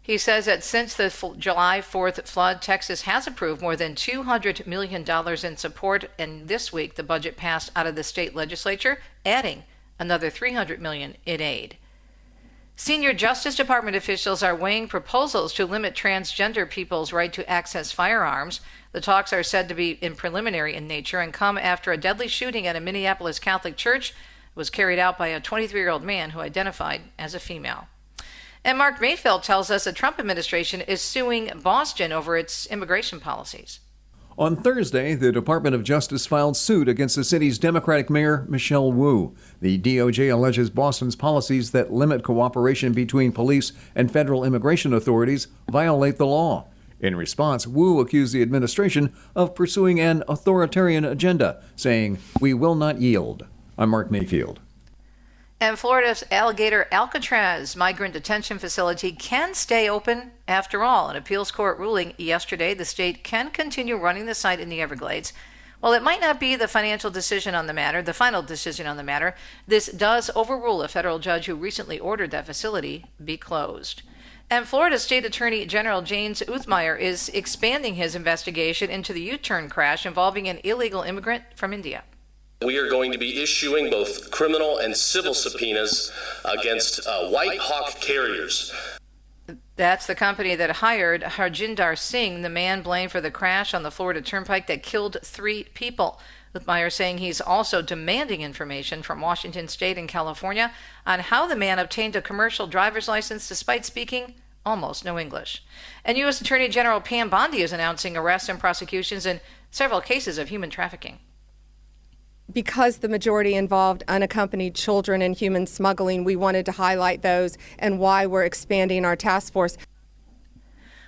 He says that since the July 4th flood, Texas has approved more than $200 million in support, and this week the budget passed out of the state legislature, adding another $300 million in aid. Senior Justice Department officials are weighing proposals to limit transgender people's right to access firearms. The talks are said to be preliminary in nature and come after a deadly shooting at a Minneapolis Catholic church was carried out by a 23-year-old man who identified as a female. And Mark Mayfield tells us the Trump administration is suing Boston over its immigration policies. On Thursday, the Department of Justice filed suit against the city's Democratic Mayor, Michelle Wu. The DOJ alleges Boston's policies that limit cooperation between police and federal immigration authorities violate the law. In response, Wu accused the administration of pursuing an authoritarian agenda, saying, "We will not yield." I'm Mark Mayfield. And Florida's Alligator Alcatraz migrant detention facility can stay open after all. An appeals court ruling yesterday, the state can continue running the site in the Everglades. While it might not be the final decision on the matter, this does overrule a federal judge who recently ordered that facility be closed. And Florida State Attorney General James Uthmeier is expanding his investigation into the U-turn crash involving an illegal immigrant from India. We are going to be issuing both criminal and civil subpoenas against White Hawk carriers. That's the company that hired Harjinder Singh, the man blamed for the crash on the Florida Turnpike that killed 3 people. Uthmeier saying he's also demanding information from Washington State and California on how the man obtained a commercial driver's license despite speaking almost no English. And U.S. Attorney General Pam Bondi is announcing arrests and prosecutions in several cases of human trafficking. Because the majority involved unaccompanied children in human smuggling, we wanted to highlight those and why we're expanding our task force.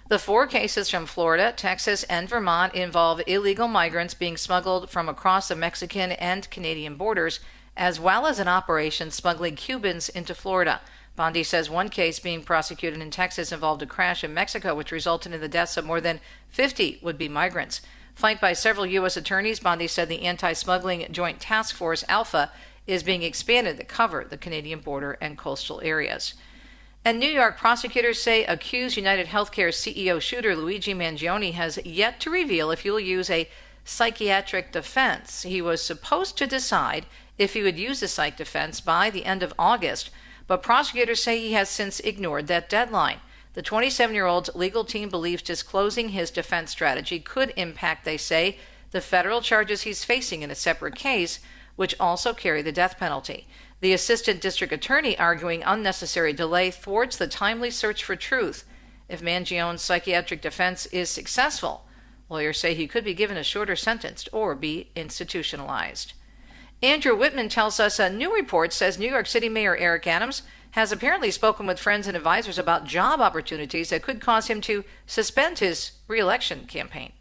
The 4 cases from Florida, Texas, and Vermont involve illegal migrants being smuggled from across the Mexican and Canadian borders, as well as an operation smuggling Cubans into Florida. Bondi says one case being prosecuted in Texas involved a crash in Mexico, which resulted in the deaths of more than 50 would-be migrants. Flanked by several U.S. attorneys, Bondi said the Anti-Smuggling Joint Task Force, Alpha, is being expanded to cover the Canadian border and coastal areas. And New York prosecutors say accused United Healthcare CEO shooter Luigi Mangione has yet to reveal if he will use a psychiatric defense. He was supposed to decide if he would use the psych defense by the end of August, but prosecutors say he has since ignored that deadline. The 27-year-old's legal team believes disclosing his defense strategy could impact, they say, the federal charges he's facing in a separate case, which also carry the death penalty. The assistant district attorney arguing unnecessary delay thwarts the timely search for truth. If Mangione's psychiatric defense is successful, lawyers say he could be given a shorter sentence or be institutionalized. Andrew Whitman tells us a new report says New York City Mayor Eric Adams has apparently spoken with friends and advisors about job opportunities that could cause him to suspend his re-election campaign.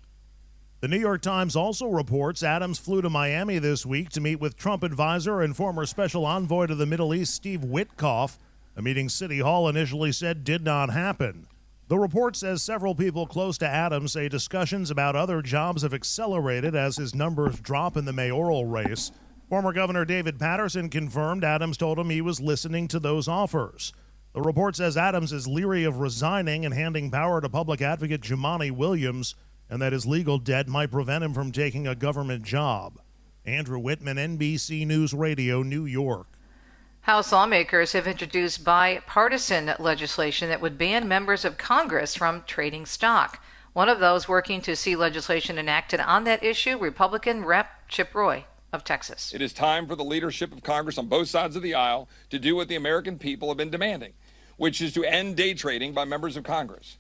The New York Times also reports Adams flew to Miami this week to meet with Trump advisor and former special envoy to the Middle East, Steve Witkoff, a meeting City Hall initially said did not happen. The report says several people close to Adams say discussions about other jobs have accelerated as his numbers drop in the mayoral race. Former Governor David Patterson confirmed Adams told him he was listening to those offers. The report says Adams is leery of resigning and handing power to public advocate Jumaane Williams, and that his legal debt might prevent him from taking a government job. Andrew Whitman, NBC News Radio, New York. House lawmakers have introduced bipartisan legislation that would ban members of Congress from trading stock. One of those working to see legislation enacted on that issue, Republican Rep. Chip Roy of Texas. It is time for the leadership of Congress on both sides of the aisle to do what the American people have been demanding, which is to end day trading by members of Congress.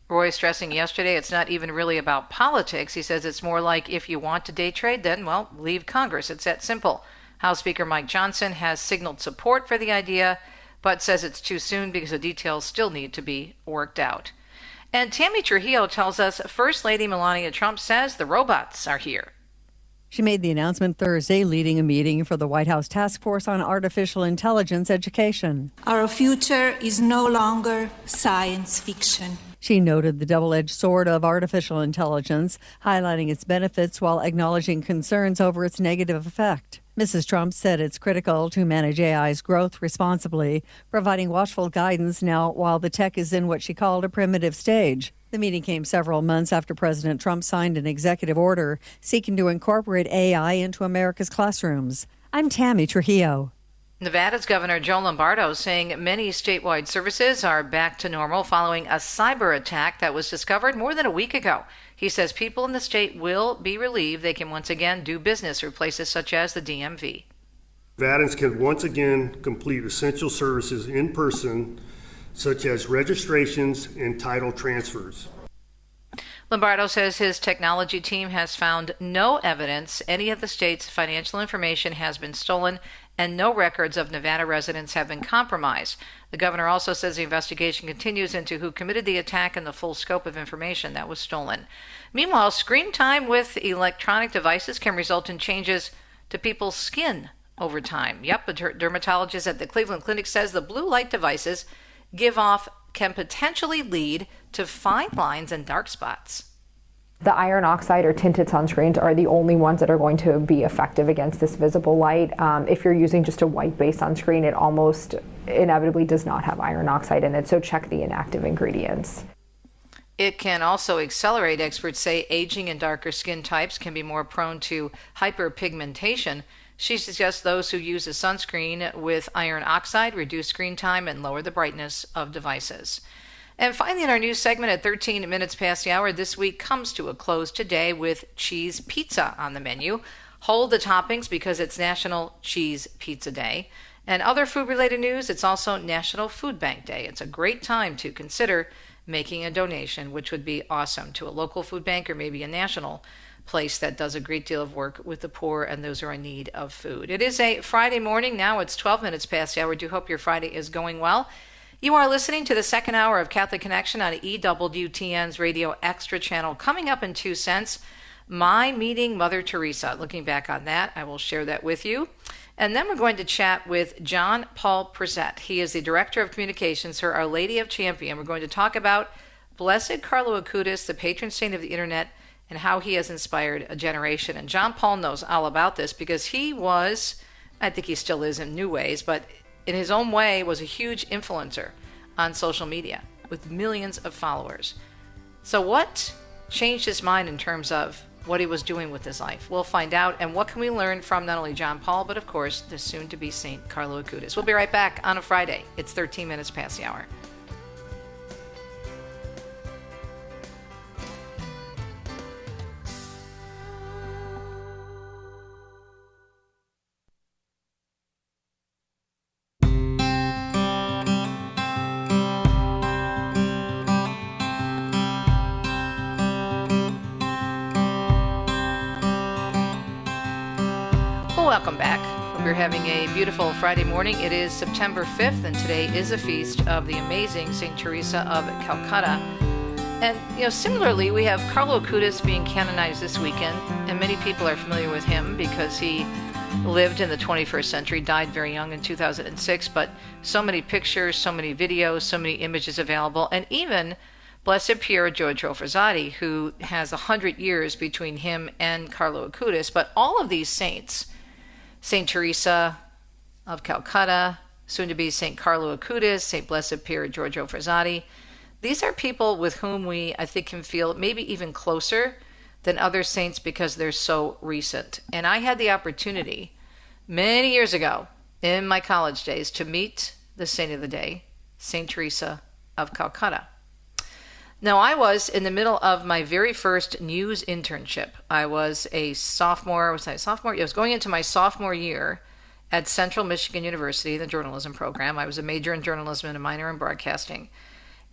Roy stressing yesterday it's not even really about politics. He says it's more like if you want to day trade, then, well, leave Congress. It's that simple. House Speaker Mike Johnson has signaled support for the idea, but says it's too soon because the details still need to be worked out. And Tammy Trujillo tells us First Lady Melania Trump says the robots are here. She made the announcement Thursday, leading a meeting for the White House Task Force on Artificial Intelligence Education. Our future is no longer science fiction. She noted the double-edged sword of artificial intelligence, highlighting its benefits while acknowledging concerns over its negative effect. Mrs. Trump said it's critical to manage AI's growth responsibly, providing watchful guidance now while the tech is in what she called a primitive stage. The meeting came several months after President Trump signed an executive order seeking to incorporate AI into America's classrooms. I'm Tammy Trujillo. Nevada's Governor Joe Lombardo saying many statewide services are back to normal following a cyber attack that was discovered more than a week ago. He says people in the state will be relieved they can once again do business through places such as the DMV. Nevadans can once again complete essential services in person, such as registrations and title transfers. Lombardo says his technology team has found no evidence any of the state's financial information has been stolen, and no records of Nevada residents have been compromised. The governor also says the investigation continues into who committed the attack and the full scope of information that was stolen. Meanwhile, screen time with electronic devices can result in changes to people's skin over time. Yep, a dermatologist at the Cleveland Clinic says the blue light devices can potentially lead to fine lines and dark spots. The iron oxide or tinted sunscreens are the only ones that are going to be effective against this visible light. If you're using just a white-based sunscreen, it almost inevitably does not have iron oxide in it, so check the inactive ingredients. It can also accelerate, experts say, aging, and darker skin types can be more prone to hyperpigmentation. She suggests those who use a sunscreen with iron oxide reduce screen time and lower the brightness of devices. And finally, in our news segment at 13 minutes past the hour, this week comes to a close today with cheese pizza on the menu. Hold the toppings because it's National Cheese Pizza Day. And other food-related news, it's also National Food Bank Day. It's a great time to consider making a donation, which would be awesome, to a local food bank or maybe a national place that does a great deal of work with the poor and those who are in need of food. It is a Friday morning. Now it's 12 minutes past the hour. I do hope your Friday is going well. You are listening to the second hour of Catholic Connection on EWTN's Radio Extra channel. Coming up in 2 cents, my meeting Mother Teresa. Looking back on that, I will share that with you. And then we're going to chat with John Paul Brissette. He is the Director of Communications for Our Lady of Champion. We're going to talk about Blessed Carlo Acutis, the patron saint of the internet, and how he has inspired a generation. And John Paul knows all about this because he was, I think he still is in new ways, but in his own way was a huge influencer on social media with millions of followers. So what changed his mind in terms of what he was doing with his life? We'll find out. And what can we learn from not only John Paul, but of course, the soon-to-be Saint Carlo Acutis. We'll be right back on a Friday. It's 13 minutes past the hour. Welcome back. We're having a beautiful Friday morning. It is September 5th, and today is a feast of the amazing Saint Teresa of Calcutta. And, similarly, we have Carlo Acutis being canonized this weekend, and many people are familiar with him because he lived in the 21st century, died very young in 2006, but so many pictures, so many videos, so many images available, and even Blessed Pier Giorgio Frassati, who has 100 years between him and Carlo Acutis. But all of these saints, Saint Teresa of Calcutta, soon to be Saint Carlo Acutis, Saint Blessed Pier Giorgio Frassati, these are people with whom we, I think, can feel maybe even closer than other saints because they're so recent. And I had the opportunity many years ago in my college days to meet the saint of the day, Saint Teresa of Calcutta. Now, I was in the middle of my very first news internship. I was a sophomore. Was I a sophomore? I was going into my sophomore year at Central Michigan University, the journalism program. I was a major in journalism and a minor in broadcasting.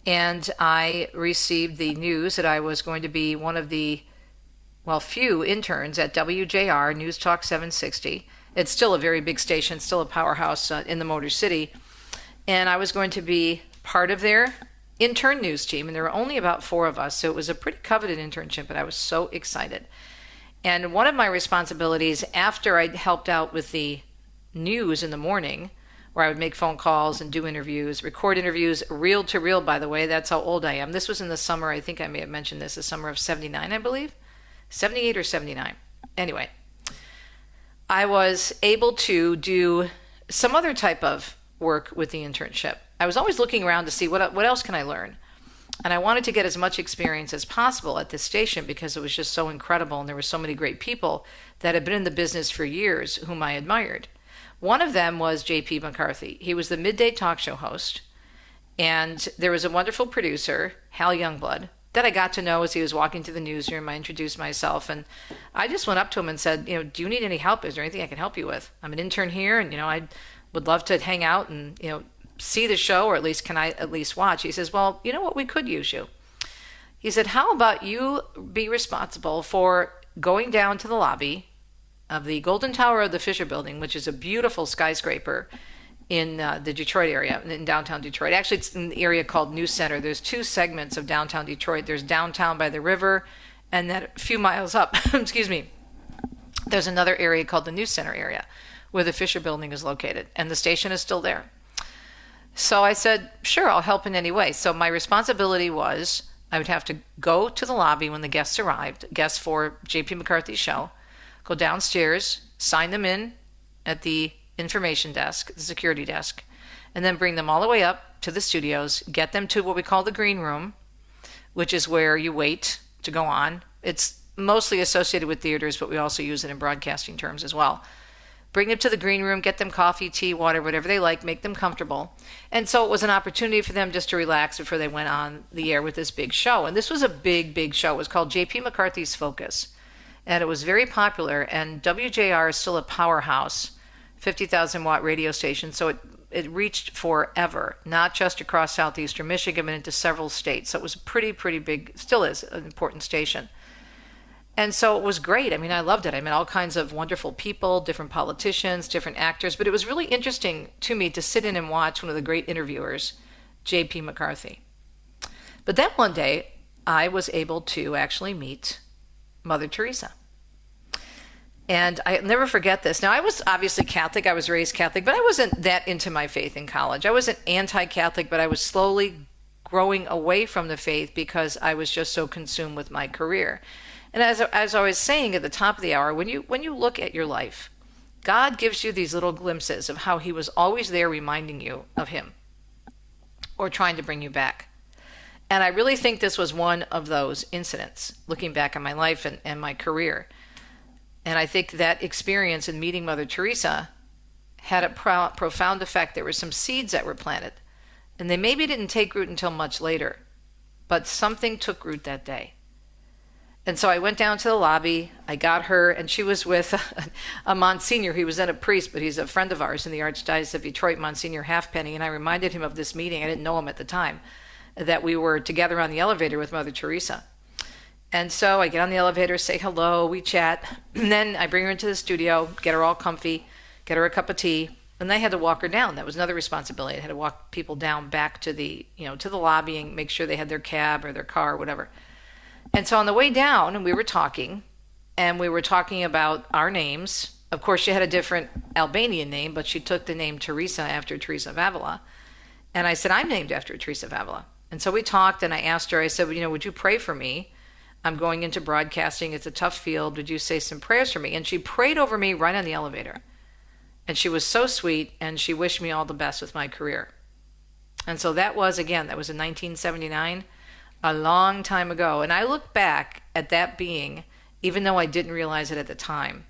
And I received the news that I was going to be one of the, few interns at WJR, News Talk 760. It's still a very big station, still a powerhouse in the Motor City. And I was going to be part of their intern news team, and there were only about 4 of us, so it was a pretty coveted internship, and I was so excited. And one of my responsibilities after I helped out with the news in the morning, where I would make phone calls and do interviews, record interviews, reel to reel, by the way, that's how old I am. This was in the summer, I think I may have mentioned this, the summer of 79, I believe, 78 or 79. Anyway, I was able to do some other type of work with the internship. I was always looking around to see what else can I learn. And I wanted to get as much experience as possible at this station because it was just so incredible and there were so many great people that had been in the business for years whom I admired. One of them was J.P. McCarthy. He was the midday talk show host. And there was a wonderful producer, Hal Youngblood, that I got to know as he was walking to the newsroom. I introduced myself, and I just went up to him and said, do you need any help? Is there anything I can help you with? I'm an intern here, and, I would love to hang out and, see the show, or at least can I at least watch? He says, well, you know what? We could use you. He said, how about you be responsible for going down to the lobby of the Golden Tower of the Fisher Building, which is a beautiful skyscraper in the Detroit area, in downtown Detroit. Actually, it's in the area called New Center. There's two segments of downtown Detroit. There's downtown by the river, and then a few miles up, excuse me, there's another area called the New Center area, where the Fisher Building is located, and the station is still there. So I said, sure, I'll help in any way. So my responsibility was I would have to go to the lobby when the guests arrived, guests for J.P. McCarthy's show, go downstairs, sign them in at the information desk, the security desk, and then bring them all the way up to the studios, get them to what we call the green room, which is where you wait to go on. It's mostly associated with theaters, but we also use it in broadcasting terms as well. Bring them to the green room, get them coffee, tea, water, whatever they like, make them comfortable. And so it was an opportunity for them just to relax before they went on the air with this big show. And this was a big, big show. It was called J.P. McCarthy's Focus. And it was very popular. And WJR is still a powerhouse, 50,000 watt radio station. So it reached forever, not just across southeastern Michigan, but into several states. So it was a pretty big, still is an important station. And so it was great. I mean, I loved it. I met all kinds of wonderful people, different politicians, different actors. But it was really interesting to me to sit in and watch one of the great interviewers, J.P. McCarthy. But then one day, I was able to actually meet Mother Teresa. And I'll never forget this. Now, I was obviously Catholic. I was raised Catholic, but I wasn't that into my faith in college. I wasn't anti-Catholic, but I was slowly growing away from the faith because I was just so consumed with my career. And as I was saying at the top of the hour, when you look at your life, God gives you these little glimpses of how he was always there reminding you of him or trying to bring you back. And I really think this was one of those incidents, looking back on my life and my career. And I think that experience in meeting Mother Teresa had a profound effect. There were some seeds that were planted, and they maybe didn't take root until much later, but something took root that day. And so I went down to the lobby, I got her, and she was with a Monsignor. He was then a priest, but he's a friend of ours in the Archdiocese of Detroit, Monsignor Halfpenny, and I reminded him of this meeting. I didn't know him at the time, that we were together on the elevator with Mother Teresa. And so I get on the elevator, say hello, we chat, and then I bring her into the studio, get her all comfy, get her a cup of tea, and I had to walk her down. That was another responsibility. I had to walk people down back to the lobby and make sure they had their cab or their car or whatever. And so on the way down, we were talking about our names. Of course, she had a different Albanian name, but she took the name Teresa after Teresa of Avila. And I said, I'm named after Teresa of Avila. And so we talked, and I asked her, I said, would you pray for me? I'm going into broadcasting. It's a tough field. Would you say some prayers for me? And she prayed over me right on the elevator. And she was so sweet, and she wished me all the best with my career. And so that was in 1979, a long time ago. And I look back at that being, even though I didn't realize it at the time,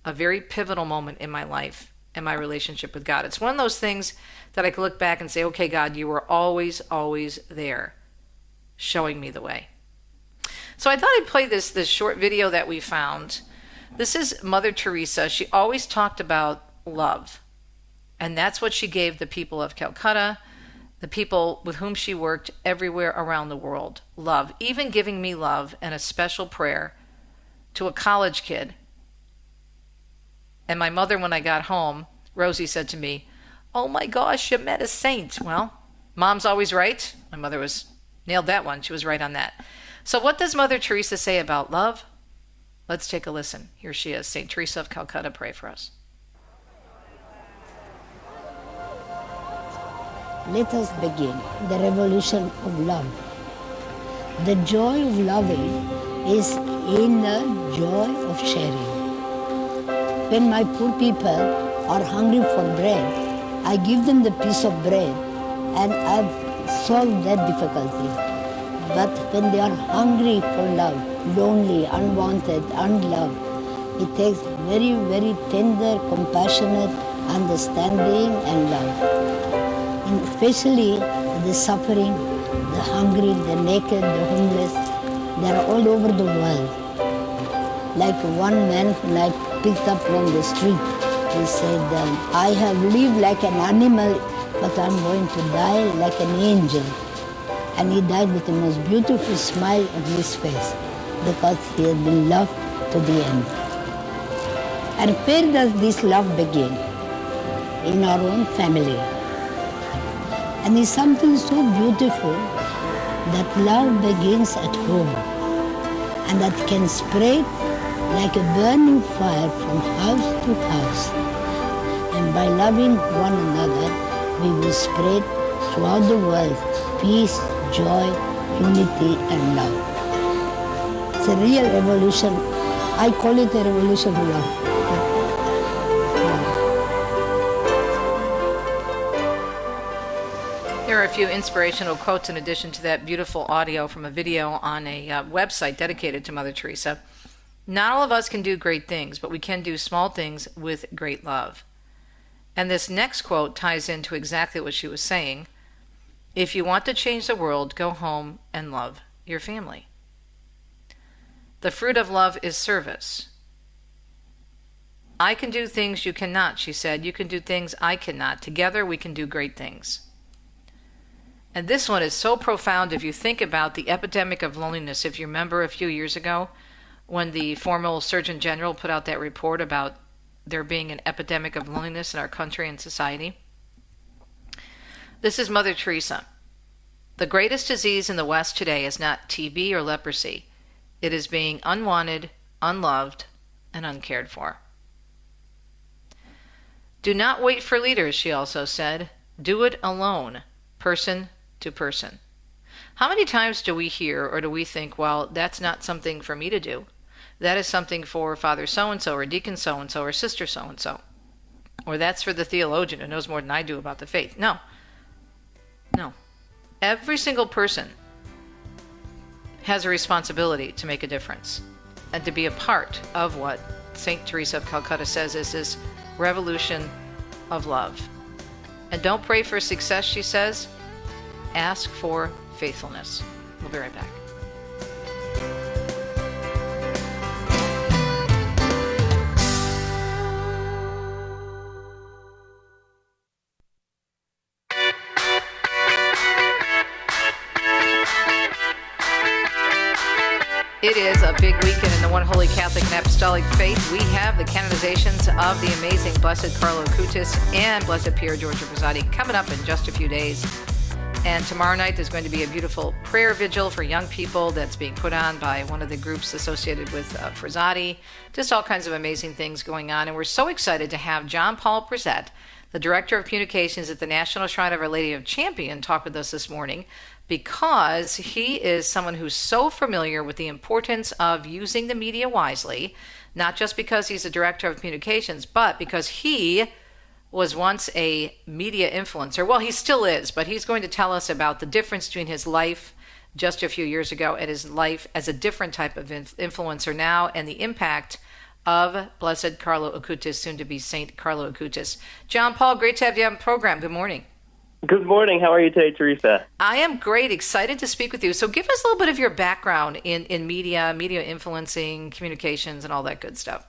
a very pivotal moment in my life and my relationship with God. It's one of those things that I can look back and say, okay, God, you were always, always there, showing me the way. So I thought I'd play this short video that we found. This is Mother Teresa. She always talked about love. And that's what she gave the people of Calcutta, the people with whom she worked everywhere around the world. Love. Even giving me love and a special prayer to a college kid. And my mother, when I got home, Rosie said to me, oh my gosh, you met a saint. Well, mom's always right. My mother nailed that one. She was right on that. So what does Mother Teresa say about love? Let's take a listen. Here she is. Saint Teresa of Calcutta, pray for us. Let us begin the revolution of love. The joy of loving is in the joy of sharing. When my poor people are hungry for bread, I give them the piece of bread and I've solved that difficulty. But when they are hungry for love, lonely, unwanted, unloved, it takes very, very tender, compassionate understanding, and love. And especially the suffering, the hungry, the naked, the homeless, they are all over the world. Like one man who I picked up from the street, he said, I have lived like an animal, but I'm going to die like an angel. And he died with the most beautiful smile on his face because he had been loved to the end. And where does this love begin? In our own family. And it's something so beautiful that love begins at home and that can spread like a burning fire from house to house. And by loving one another, we will spread throughout the world peace, joy, unity, and love. It's a real evolution. I call it a revolution of love. There are a few inspirational quotes in addition to that beautiful audio from a video on a website dedicated to Mother Teresa. Not all of us can do great things, but we can do small things with great love. And this next quote ties into exactly what she was saying. If you want to change the world, go home and love your family. The fruit of love is service. I can do things you cannot, she said. You can do things I cannot. Together we can do great things. And this one is so profound if you think about the epidemic of loneliness. If you remember a few years ago when the former Surgeon General put out that report about there being an epidemic of loneliness in our country and society. This is Mother Teresa. The greatest disease in the West today is not TB or leprosy. It is being unwanted, unloved, and uncared for. Do not wait for leaders, she also said. Do it alone, person to person. How many times do we hear or do we think, well, that's not something for me to do? That is something for Father so-and-so or Deacon so-and-so or Sister so-and-so. Or that's for the theologian who knows more than I do about the faith. No. Every single person has a responsibility to make a difference and to be a part of what Saint Teresa of Calcutta says is this revolution of love. And don't pray for success, she says. Ask for faithfulness. We'll be right back. It is a big weekend in the One Holy Catholic and Apostolic Faith. We have the canonizations of the amazing Blessed Carlo Acutis and Blessed Pier Giorgio Brissette coming up in just a few days. And tomorrow night there's going to be a beautiful prayer vigil for young people that's being put on by one of the groups associated with Brissette. Just all kinds of amazing things going on. And we're so excited to have John Paul Brissette, the Director of Communications at the National Shrine of Our Lady of Champion, talk with us this morning, because he is someone who's so familiar with the importance of using the media wisely, not just because he's a Director of Communications, but because he was once a media influencer. Well, he still is, but he's going to tell us about the difference between his life just a few years ago and his life as a different type of influencer now, and the impact of Blessed Carlo Acutis, soon to be Saint Carlo Acutis. John Paul, great to have you on the program. Good morning. Good morning. How are you today, Teresa? I am great. Excited to speak with you. So give us a little bit of your background in media influencing, communications, and all that good stuff.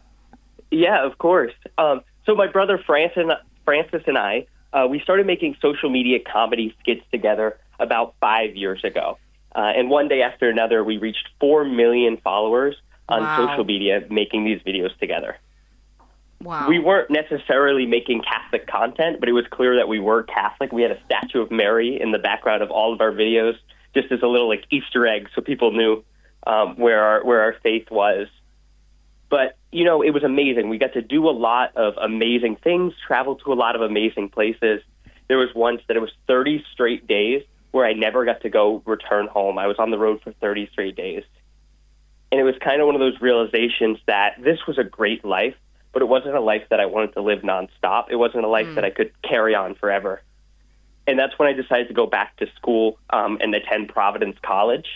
Yeah, of course. So my brother Francis and I, we started making social media comedy skits together about 5 years ago. And one day after another, we reached 4 million followers on social media making these videos together. Wow. We weren't necessarily making Catholic content, but it was clear that we were Catholic. We had a statue of Mary in the background of all of our videos, just as a little Easter egg, so people knew where our faith was. But, it was amazing. We got to do a lot of amazing things, travel to a lot of amazing places. There was once that it was 30 straight days where I never got to return home. I was on the road for 30 straight days. And it was kind of one of those realizations that this was a great life, but it wasn't a life that I wanted to live nonstop. It wasn't a life that I could carry on forever. And that's when I decided to go back to school and attend Providence College.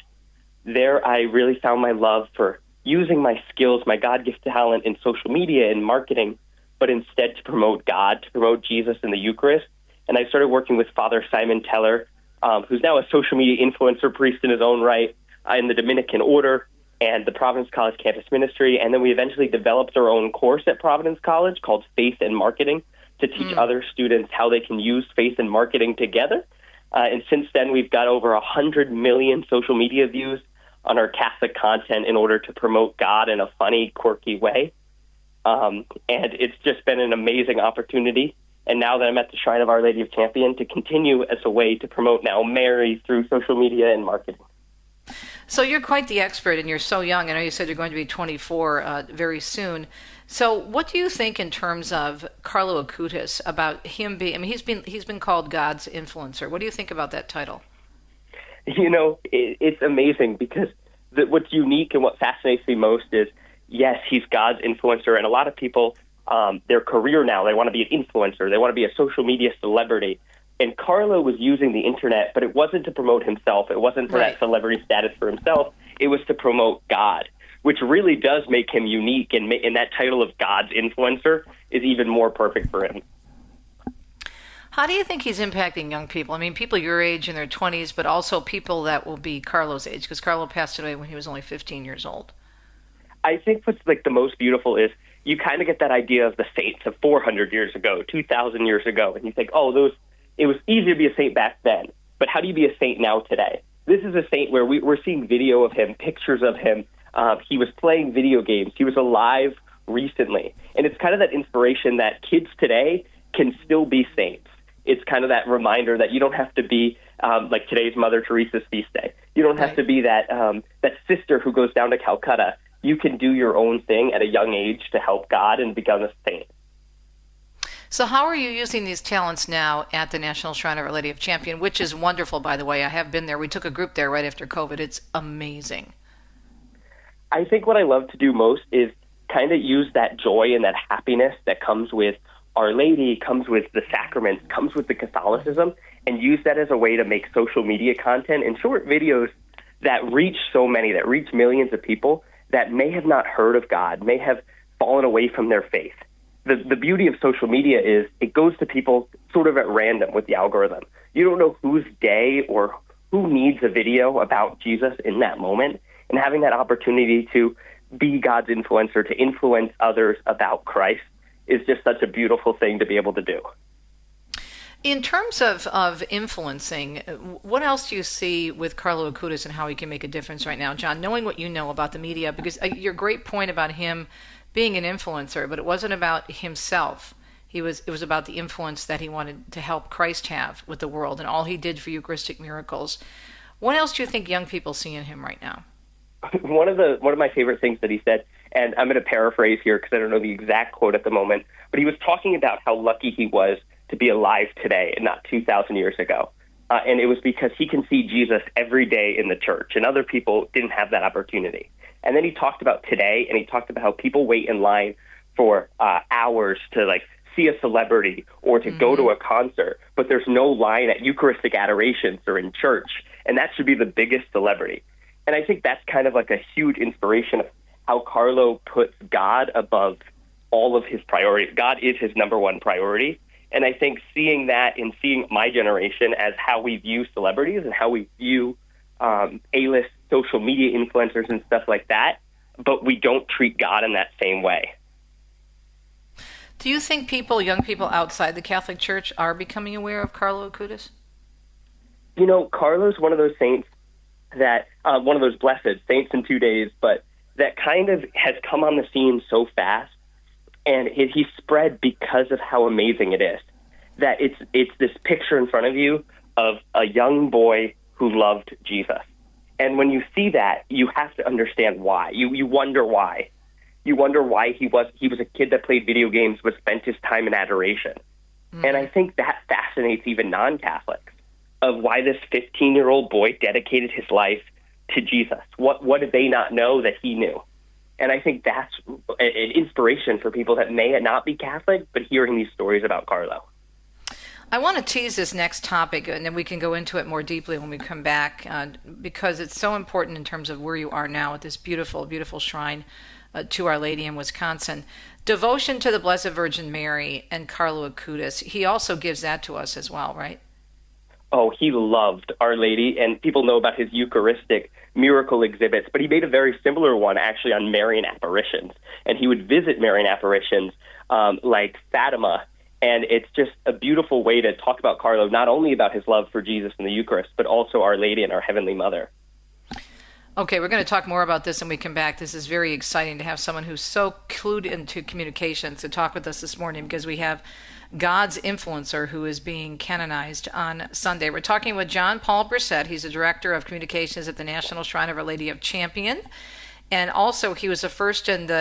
There I really found my love for using my skills, my God-gift talent in social media and marketing but instead to promote God, to promote Jesus in the Eucharist. And I started working with Father Simon Teller, who's now a social media influencer priest in his own right, in the Dominican Order and the Providence College Campus Ministry. And then we eventually developed our own course at Providence College called Faith and Marketing to teach other students how they can use faith and marketing together. And since then, we've got over 100 million social media views on our Catholic content in order to promote God in a funny, quirky way. And it's just been an amazing opportunity. And now that I'm at the Shrine of Our Lady of Champion, to continue as a way to promote now Mary through social media and marketing. So you're quite the expert, and you're so young. I know you said you're going to be 24 very soon. So what do you think in terms of Carlo Acutis, about him being, I mean, he's been called God's influencer. What do you think about that title? You know, it's amazing because what's unique and what fascinates me most is, yes, he's God's influencer, and a lot of people, their career now, they want to be an influencer. They want to be a social media celebrity. And Carlo was using the internet, but it wasn't to promote himself. It wasn't for that celebrity status for himself. It was to promote God, which really does make him unique. And that title of God's influencer is even more perfect for him. How do you think he's impacting young people? I mean, people your age in their 20s, but also people that will be Carlo's age, because Carlo passed away when he was only 15 years old. I think what's like the most beautiful is you kind of get that idea of the saints of 400 years ago, 2,000 years ago, and you think, oh, it was easy to be a saint back then, but how do you be a saint now today? This is a saint where we're seeing video of him, pictures of him. He was playing video games. He was alive recently. And it's kind of that inspiration that kids today can still be saints. It's kind of that reminder that you don't have to be like today's Mother Teresa's feast day. You don't have to be that sister who goes down to Calcutta. You can do your own thing at a young age to help God and become a saint. So how are you using these talents now at the National Shrine of Our Lady of Champion, which is wonderful, by the way? I have been there. We took a group there right after COVID. It's amazing. I think what I love to do most is kind of use that joy and that happiness that comes with Our Lady, comes with the sacraments, comes with the Catholicism, and use that as a way to make social media content and short videos that reach so many, that reach millions of people that may have not heard of God, may have fallen away from their faith. The beauty of social media is it goes to people sort of at random with the algorithm. You don't know whose day or who needs a video about Jesus in that moment, and having that opportunity to be God's influencer, to influence others about Christ, is just such a beautiful thing to be able to do. In terms of influencing, what else do you see with Carlo Acutis and how he can make a difference right now? John, knowing what you know about the media, because your great point about him being an influencer, but it wasn't about himself. It was about the influence that he wanted to help Christ have with the world and all he did for Eucharistic miracles. What else do you think young people see in him right now? One of my favorite things that he said, and I'm going to paraphrase here because I don't know the exact quote at the moment, but he was talking about how lucky he was to be alive today and not 2,000 years ago. And it was because he can see Jesus every day in the church, and other people didn't have that opportunity. And then he talked about today, and he talked about how people wait in line for hours to see a celebrity or to go to a concert, but there's no line at Eucharistic adorations or in church, and that should be the biggest celebrity. And I think that's kind of like a huge inspiration of how Carlo puts God above all of his priorities. God is his number one priority. And I think seeing that and seeing my generation as how we view celebrities and how we view A-list social media influencers and stuff like that, but we don't treat God in that same way. Do you think young people outside the Catholic Church are becoming aware of Carlo Acutis? You know, Carlo's one of those saints that, one of those blessed saints in 2 days, but that kind of has come on the scene so fast, and he's spread because of how amazing it is. That it's this picture in front of you of a young boy who loved Jesus. And when you see that, you have to understand why. You wonder why. You wonder why he was a kid that played video games but spent his time in adoration. And I think that fascinates even non-Catholics, of why this 15-year-old boy dedicated his life to Jesus. What did they not know that he knew? And I think that's an inspiration for people that may not be Catholic, but hearing these stories about Carlo. I want to tease this next topic, and then we can go into it more deeply when we come back, because it's so important in terms of where you are now at this beautiful, beautiful shrine to Our Lady in Wisconsin. devotion to the Blessed Virgin Mary and Carlo Acutis. He also gives that to us as well, right? Oh, he loved Our Lady, and people know about his Eucharistic miracle exhibits, but he made a very similar one actually on Marian apparitions. And he would visit Marian apparitions like Fatima, and it's just a beautiful way to talk about Carlo, not only about his love for Jesus and the Eucharist, but also Our Lady and our Heavenly Mother. Okay, we're going to talk more about this when we come back. This is very exciting to have someone who's so clued into communications to talk with us this morning, because we have God's influencer who is being canonized on Sunday. We're talking with John Paul Brissette. He's the Director of Communications at the National Shrine of Our Lady of Champion. And also, he was the first and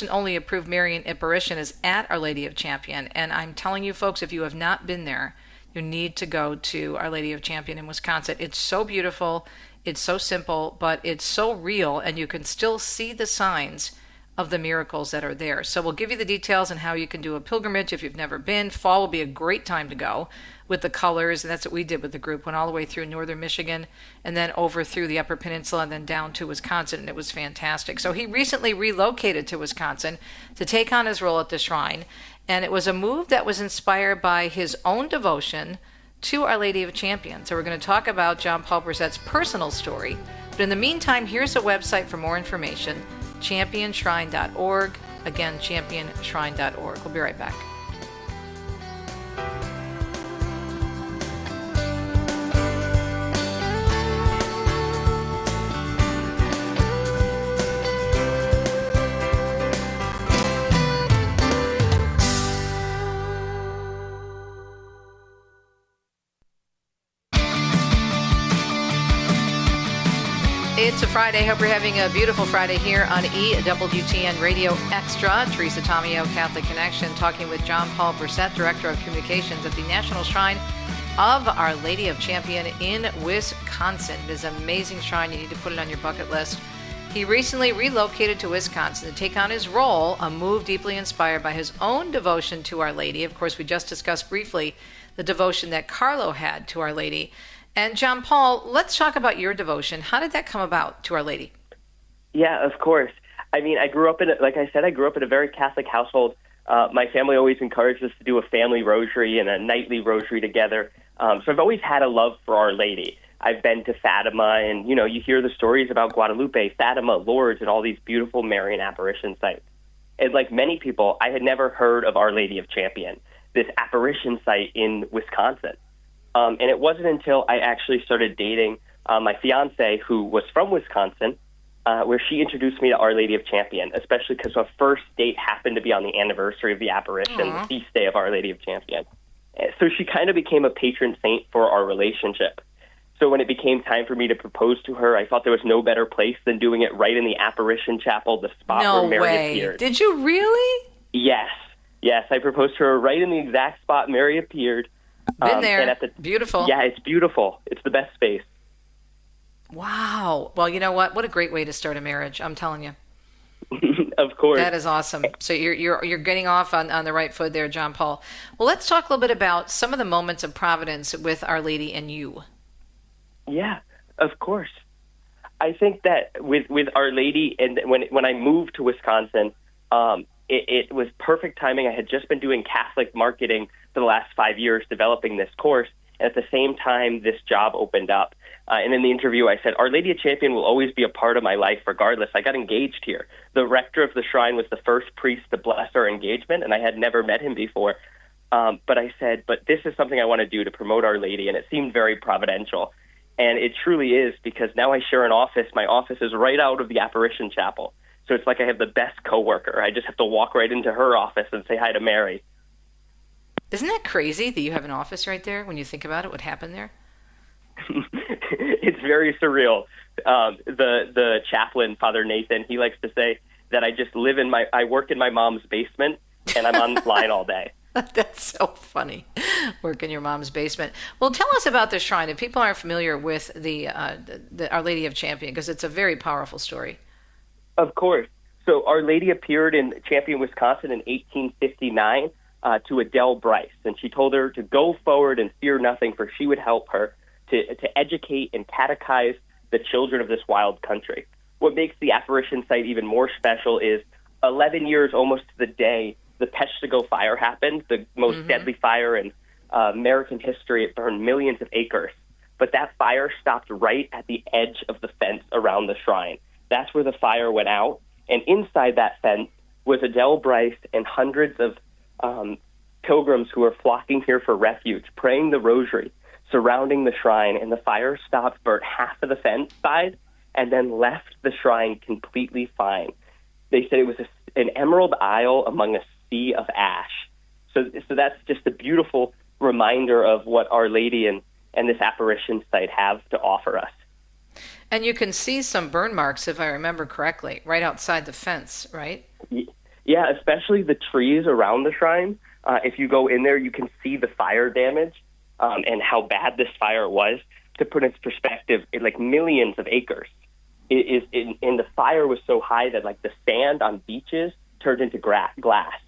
only approved Marian apparition is at Our Lady of Champion. And I'm telling you, folks, if you have not been there, you need to go to Our Lady of Champion in Wisconsin. It's so beautiful. It's so simple, but it's so real, and you can still see the signs of the miracles that are there. So we'll give you the details on how you can do a pilgrimage if you've never been. Fall will be a great time to go with the colors, and that's what we did with the group. Went all the way through northern Michigan and then over through the Upper Peninsula and then down to Wisconsin, and it was fantastic. So he recently relocated to Wisconsin to take on his role at the shrine, and it was a move that was inspired by his own devotion to Our Lady of Champion. So we're going to talk about John Paul Brissette's personal story. But in the meantime, here's a website for more information, championshrine.org. Again, championshrine.org. We'll be right back. It's a Friday. Hope you're having a beautiful Friday here on EWTN Radio Extra. Teresa Tomeo, Catholic Connection, talking with John Paul Brissette, Director of Communications at the National Shrine of Our Lady of Champion in Wisconsin. It is an amazing shrine. You need to put it on your bucket list. He recently relocated to Wisconsin to take on his role, a move deeply inspired by his own devotion to Our Lady. Of course, we just discussed briefly the devotion that Carlo had to Our Lady. And John Paul, let's talk about your devotion. How did that come about to Our Lady? Yeah, of course. I mean, I grew up in a very Catholic household. My family always encouraged us to do a family rosary and a nightly rosary together. So I've always had a love for Our Lady. I've been to Fatima, and, you hear the stories about Guadalupe, Fatima, Lourdes, and all these beautiful Marian apparition sites. And like many people, I had never heard of Our Lady of Champion, this apparition site in Wisconsin. And it wasn't until I actually started dating my fiance, who was from Wisconsin, where she introduced me to Our Lady of Champion, especially because our first date happened to be on the anniversary of the apparition, the feast day of Our Lady of Champion. So she kind of became a patron saint for our relationship. So when it became time for me to propose to her, I thought there was no better place than doing it right in the apparition chapel, the spot where Mary appeared. Did you really? Yes. I proposed to her right in the exact spot Mary appeared. Been there. Beautiful. Yeah, it's beautiful. It's the best space. Wow. Well, you know what? What a great way to start a marriage. I'm telling you. Of course. That is awesome. So you're getting off on the right foot there, John Paul. Well, let's talk a little bit about some of the moments of providence with Our Lady and you. Yeah, of course. I think that with Our Lady, and when I moved to Wisconsin, it was perfect timing. I had just been doing Catholic marketing for the last 5 years, developing this course. And at the same time, this job opened up. And in the interview, I said, Our Lady of Champion will always be a part of my life regardless. I got engaged here. The rector of the shrine was the first priest to bless our engagement, and I had never met him before. But I said, but this is something I want to do to promote Our Lady, and it seemed very providential. And it truly is, because now I share an office. My office is right out of the apparition chapel. So it's like I have the best coworker. I just have to walk right into her office and say hi to Mary. Isn't that crazy that you have an office right there when you think about it, what happened there? It's very surreal. The chaplain, Father Nathan, he likes to say that I work in my mom's basement and I'm online all day. That's so funny. Work in your mom's basement. Well, tell us about the shrine. If people aren't familiar with the Our Lady of Champion, because it's a very powerful story. Of course. So Our Lady appeared in Champion, Wisconsin in 1859 to Adele Bryce, and she told her to go forward and fear nothing, for she would help her to educate and catechize the children of this wild country. What makes the apparition site even more special is 11 years almost to the day the Peshtigo fire happened, the most deadly fire in American history. It burned millions of acres. But that fire stopped right at the edge of the fence around the shrine. That's where the fire went out. And inside that fence was Adele Bryce and hundreds of pilgrims who were flocking here for refuge, praying the rosary, surrounding the shrine. And the fire stopped, burnt half of the fence side, and then left the shrine completely fine. They said it was an emerald isle among a sea of ash. So that's just a beautiful reminder of what Our Lady and this apparition site have to offer us. And you can see some burn marks, if I remember correctly, right outside the fence, right? Yeah, especially the trees around the shrine. If you go in there, you can see the fire damage and how bad this fire was. To put into perspective, like millions of acres. And the fire was so high that like the sand on beaches turned into glass.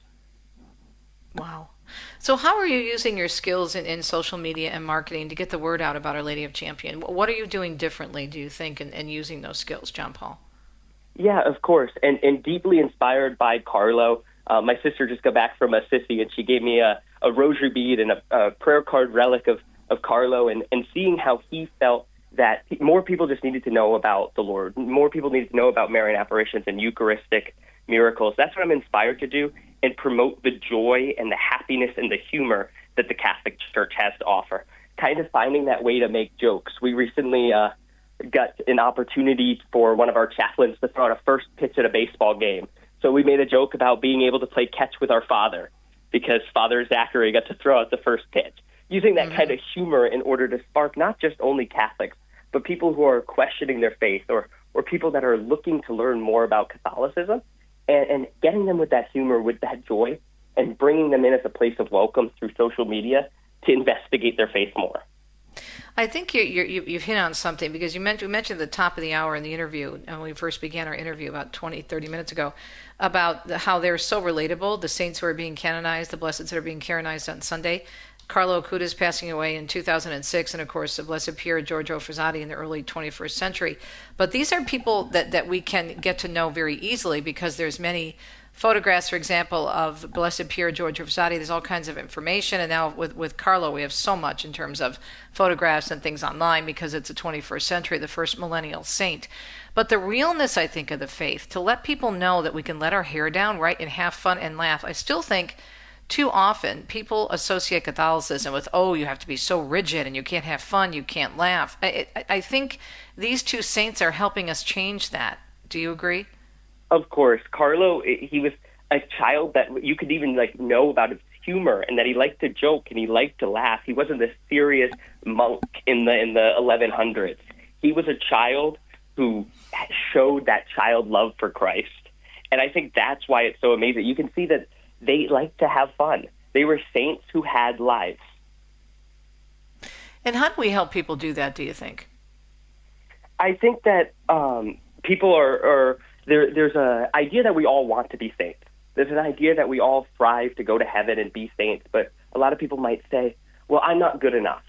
Wow. So how are you using your skills in social media and marketing to get the word out about Our Lady of Champion? What are you doing differently, do you think, in using those skills, John Paul? Yeah, of course. And deeply inspired by Carlo. My sister just got back from Assisi, and she gave me a rosary bead and a prayer card relic of Carlo, and seeing how he felt that more people just needed to know about the Lord. More people needed to know about Marian apparitions and Eucharistic miracles. That's what I'm inspired to do, and promote the joy and the happiness and the humor that the Catholic Church has to offer. Kind of finding that way to make jokes. We recently got an opportunity for one of our chaplains to throw out a first pitch at a baseball game. So we made a joke about being able to play catch with our father, because Father Zachary got to throw out the first pitch. Using that kind of humor in order to spark not just only Catholics, but people who are questioning their faith, or people that are looking to learn more about Catholicism, and getting them with that humor, with that joy, and bringing them in as a place of welcome through social media to investigate their faith more. I think you've hit on something, because we mentioned at the top of the hour in the interview, when we first began our interview about 30 minutes ago, about how they're so relatable, the saints who are being canonized, the blesseds that are being canonized on Sunday. Carlo Acutis passing away in 2006, and of course the Blessed Pier Giorgio Frassati in the early 21st century. But these are people that we can get to know very easily, because there's many photographs, for example, of Blessed Pier Giorgio Frassati. There's all kinds of information, and now with Carlo we have so much in terms of photographs and things online, because it's the 21st century, the first millennial saint. But the realness, I think, of the faith, to let people know that we can let our hair down, right, and have fun and laugh. I still think too often people associate Catholicism with, you have to be so rigid and you can't have fun, you can't laugh. I think these two saints are helping us change that. Do you agree? Of course. Carlo, he was a child that you could even know about his humor, and that he liked to joke and he liked to laugh. He wasn't this serious monk in the 1100s. He was a child who showed that child love for Christ. And I think that's why it's so amazing. You can see that they like to have fun. They were saints who had lives. And how do we help people do that, do you think? I think that people are there's an idea that we all want to be saints. There's an idea that we all strive to go to heaven and be saints, but a lot of people might say, well, I'm not good enough.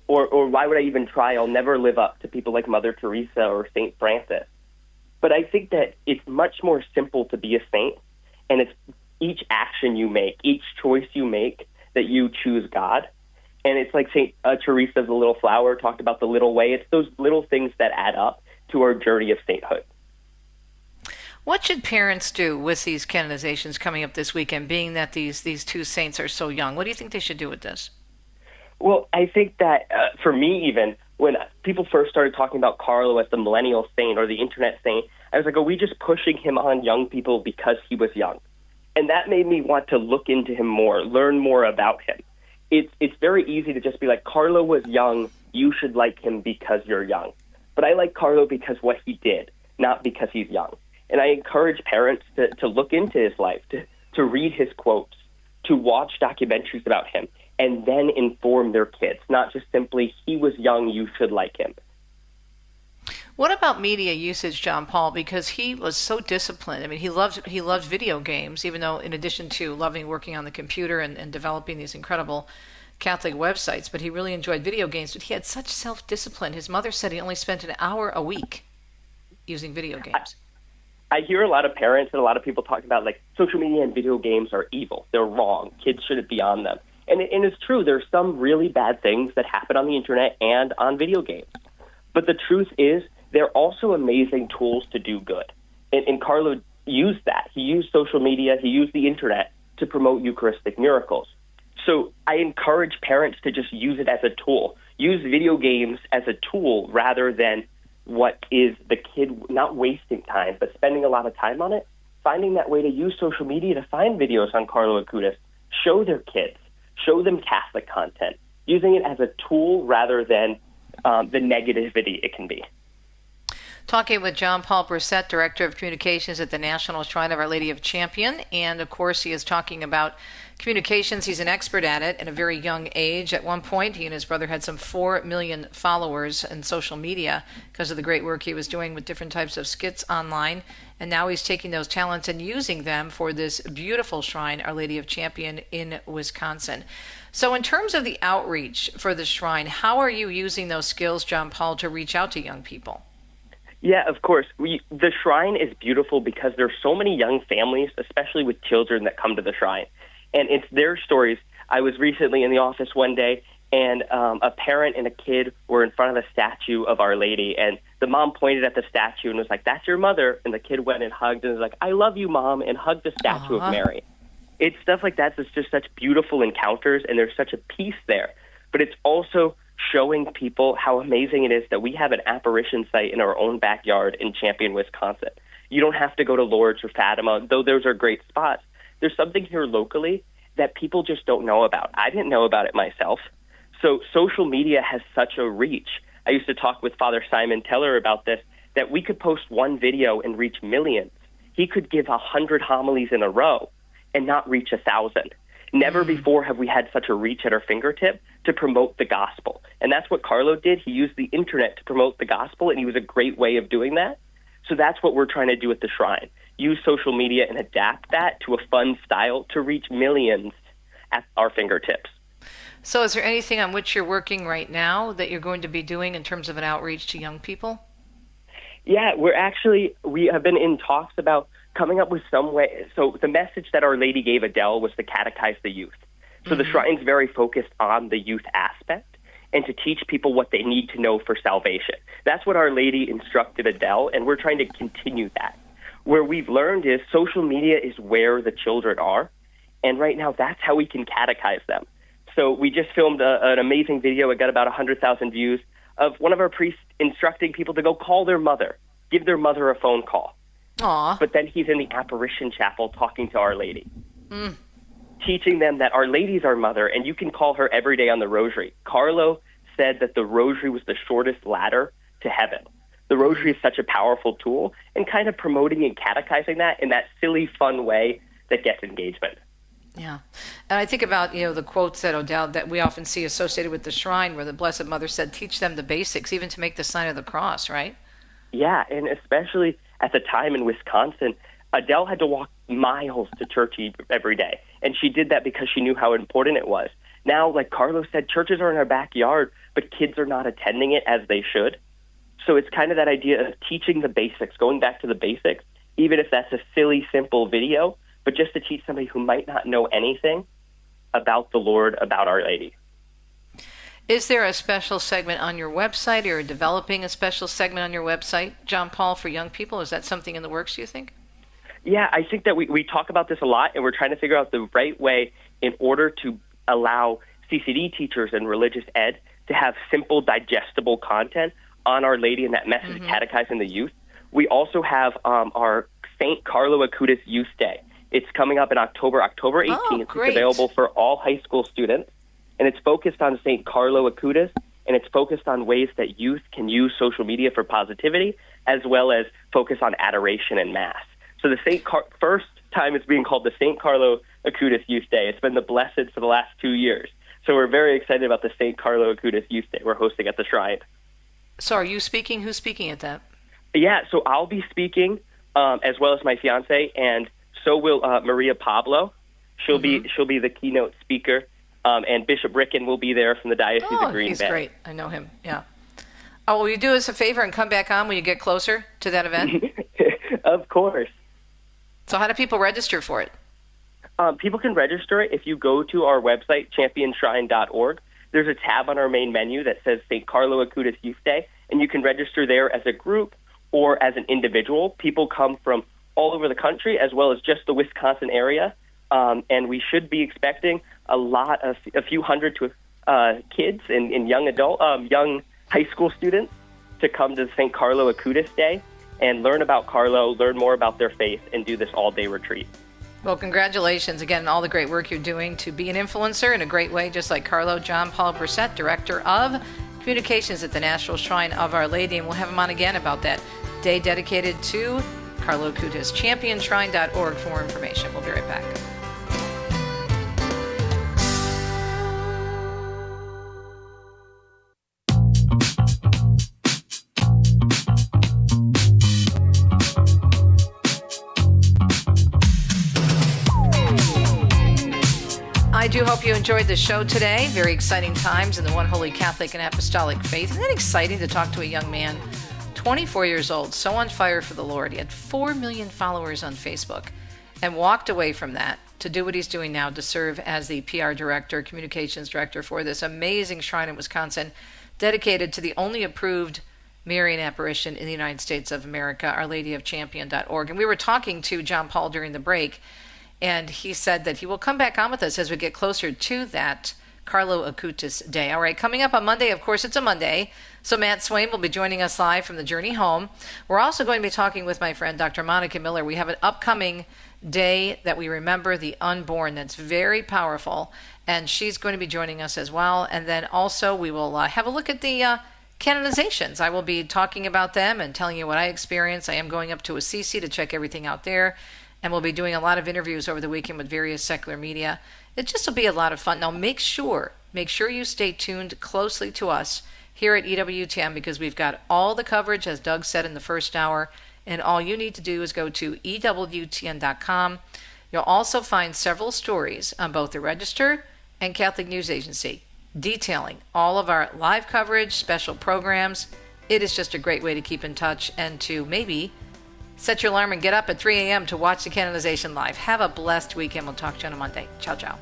Or why would I even try? I'll never live up to people like Mother Teresa or St. Francis. But I think that it's much more simple to be a saint, and it's each action you make, each choice you make, that you choose God. And it's like St. Teresa of the Little Flower talked about the little way. It's those little things that add up to our journey of sainthood. What should parents do with these canonizations coming up this weekend, being that these two saints are so young? What do you think they should do with this? Well, I think that for me, even when people first started talking about Carlo as the millennial saint or the internet saint, I was like, are we just pushing him on young people because he was young? And that made me want to look into him more, learn more about him. It's very easy to just be like, Carlo was young, you should like him because you're young. But I like Carlo because what he did, not because he's young. And I encourage parents to look into his life, to read his quotes, to watch documentaries about him, and then inform their kids, not just simply, he was young, you should like him. What about media usage, John Paul? Because he was so disciplined. I mean, he loved video games, even though in addition to loving working on the computer and developing these incredible Catholic websites, but he really enjoyed video games. But he had such self-discipline. His mother said he only spent an hour a week using video games. I hear a lot of parents and a lot of people talking about like social media and video games are evil. They're wrong. Kids shouldn't be on them. And it's true. There's some really bad things that happen on the internet and on video games. But the truth is they're also amazing tools to do good. And Carlo used that. He used social media. He used the internet to promote Eucharistic miracles. So I encourage parents to just use it as a tool. Use video games as a tool rather than what is the kid not wasting time, but spending a lot of time on it, finding that way to use social media to find videos on Carlo Acutis, show their kids, show them Catholic content, using it as a tool rather than the negativity it can be. Talking with John Paul Brissette, Director of Communications at the National Shrine of Our Lady of Champion. And, of course, he is talking about communications. He's an expert at it at a very young age. At one point, he and his brother had some 4 million followers in social media because of the great work he was doing with different types of skits online. And now he's taking those talents and using them for this beautiful shrine, Our Lady of Champion, in Wisconsin. So in terms of the outreach for the shrine, how are you using those skills, John Paul, to reach out to young people? Yeah, of course. The shrine is beautiful because there's so many young families, especially with children, that come to the shrine. And it's their stories. I was recently in the office one day, and a parent and a kid were in front of a statue of Our Lady, and the mom pointed at the statue and was like, "That's your mother." And the kid went and hugged and was like, "I love you, Mom," and hugged the statue of Mary. It's stuff like that that's just such beautiful encounters, and there's such a peace there. But it's also showing people how amazing it is that we have an apparition site in our own backyard in Champion, Wisconsin. You don't have to go to Lourdes or Fatima, though those are great spots. There's something here locally that people just don't know about. I didn't know about it myself. So social media has such a reach. I used to talk with Father Simon Teller about this, that we could post one video and reach millions. He could give 100 homilies in a row and not reach 1,000. Never before have we had such a reach at our fingertip to promote the gospel. And that's what Carlo did. He used the internet to promote the gospel, and he was a great way of doing that. So that's what we're trying to do at the shrine. Use social media and adapt that to a fun style to reach millions at our fingertips. So is there anything on which you're working right now that you're going to be doing in terms of an outreach to young people? Yeah, we have been in talks about coming up with some way. So the message that Our Lady gave Adele was to catechize the youth. So the shrine's very focused on the youth aspect and to teach people what they need to know for salvation. That's what Our Lady instructed Adele, and we're trying to continue that. Where we've learned is social media is where the children are, and right now that's how we can catechize them. So we just filmed an amazing video. It got about 100,000 views of one of our priests instructing people to go call their mother, give their mother a phone call. Aww. But then he's in the apparition chapel talking to Our Lady, teaching them that Our Lady's our mother, and you can call her every day on the rosary. Carlo said that the rosary was the shortest ladder to heaven. The rosary is such a powerful tool, and kind of promoting and catechizing that in that silly, fun way that gets engagement. Yeah. And I think about, the quotes that Odell, that we often see associated with the shrine, where the Blessed Mother said, teach them the basics, even to make the sign of the cross, right? Yeah, and especially at the time in Wisconsin, Adele had to walk miles to church every day, and she did that because she knew how important it was. Now, like Carlo said, churches are in our backyard, but kids are not attending it as they should. So it's kind of that idea of teaching the basics, going back to the basics, even if that's a silly, simple video, but just to teach somebody who might not know anything about the Lord, about Our Lady. Is there a special segment on your website, or developing a special segment on your website, John Paul, for young people? Is that something in the works, do you think? Yeah, I think that we talk about this a lot, and we're trying to figure out the right way in order to allow CCD teachers and religious ed to have simple, digestible content on Our Lady and that message catechizing the youth. We also have our Saint Carlo Acutis Youth Day. It's coming up in October 18th. Oh, great. It's available for all high school students, and it's focused on Saint Carlo Acutis, and it's focused on ways that youth can use social media for positivity, as well as focus on adoration and Mass. So the first time it's being called the Saint Carlo Acutis Youth Day. It's been the Blessed for the last 2 years. So we're very excited about the Saint Carlo Acutis Youth Day we're hosting at the shrine. So are you speaking? Who's speaking at that? Yeah, so I'll be speaking, as well as my fiance, and so will Maria Pablo. She'll be the keynote speaker, and Bishop Ricken will be there from the Diocese of Green Bay. He's great. I know him. Yeah. Oh, will you do us a favor and come back on when you get closer to that event? Of course. So how do people register for it? People can register if you go to our website, championshrine.org. There's a tab on our main menu that says Saint Carlo Acutis Youth Day, and you can register there as a group or as an individual. People come from all over the country as well as just the Wisconsin area, and we should be expecting a few hundred to kids and young high school students to come to St. Carlo Acutis Day and learn about Carlo, learn more about their faith, and do this all-day retreat. Well, congratulations again on all the great work you're doing to be an influencer in a great way, just like Carlo. John Paul Brissette, Director of Communications at the National Shrine of Our Lady, and we'll have him on again about that day dedicated to Carlo Acutis. Championshrine.org for more information. We'll be right back. I do hope you enjoyed the show today. Very exciting times in the one holy Catholic and Apostolic faith. Isn't it exciting to talk to a young man, 24 years old, so on fire for the Lord. He had 4 million followers on Facebook and walked away from that to do what he's doing now, to serve as the PR director, communications director for this amazing shrine in Wisconsin, dedicated to the only approved Marian apparition in the United States of America, Our Lady of Champion.org. And we were talking to John Paul during the break, and he said that he will come back on with us as we get closer to that Carlo Acutis Day. All right, coming up on Monday, of course, it's a Monday, so Matt Swain will be joining us live from the journey home. We're also going to be talking with my friend Dr. Monica Miller. We have an upcoming day that we remember the unborn that's very powerful, and she's going to be joining us as well. And then also we will have a look at the canonizations. I will be talking about them and telling you what I experienced. I am going up to Assisi to check everything out there. And we'll be doing a lot of interviews over the weekend with various secular media. It just will be a lot of fun. Now, make sure you stay tuned closely to us here at EWTN, because we've got all the coverage, as Doug said in the first hour, and all you need to do is go to EWTN.com. You'll also find several stories on both the Register and Catholic News Agency detailing all of our live coverage, special programs. It is just a great way to keep in touch and to maybe set your alarm and get up at 3 a.m. to watch the canonization live. Have a blessed weekend. We'll talk to you on a Monday. Ciao, ciao.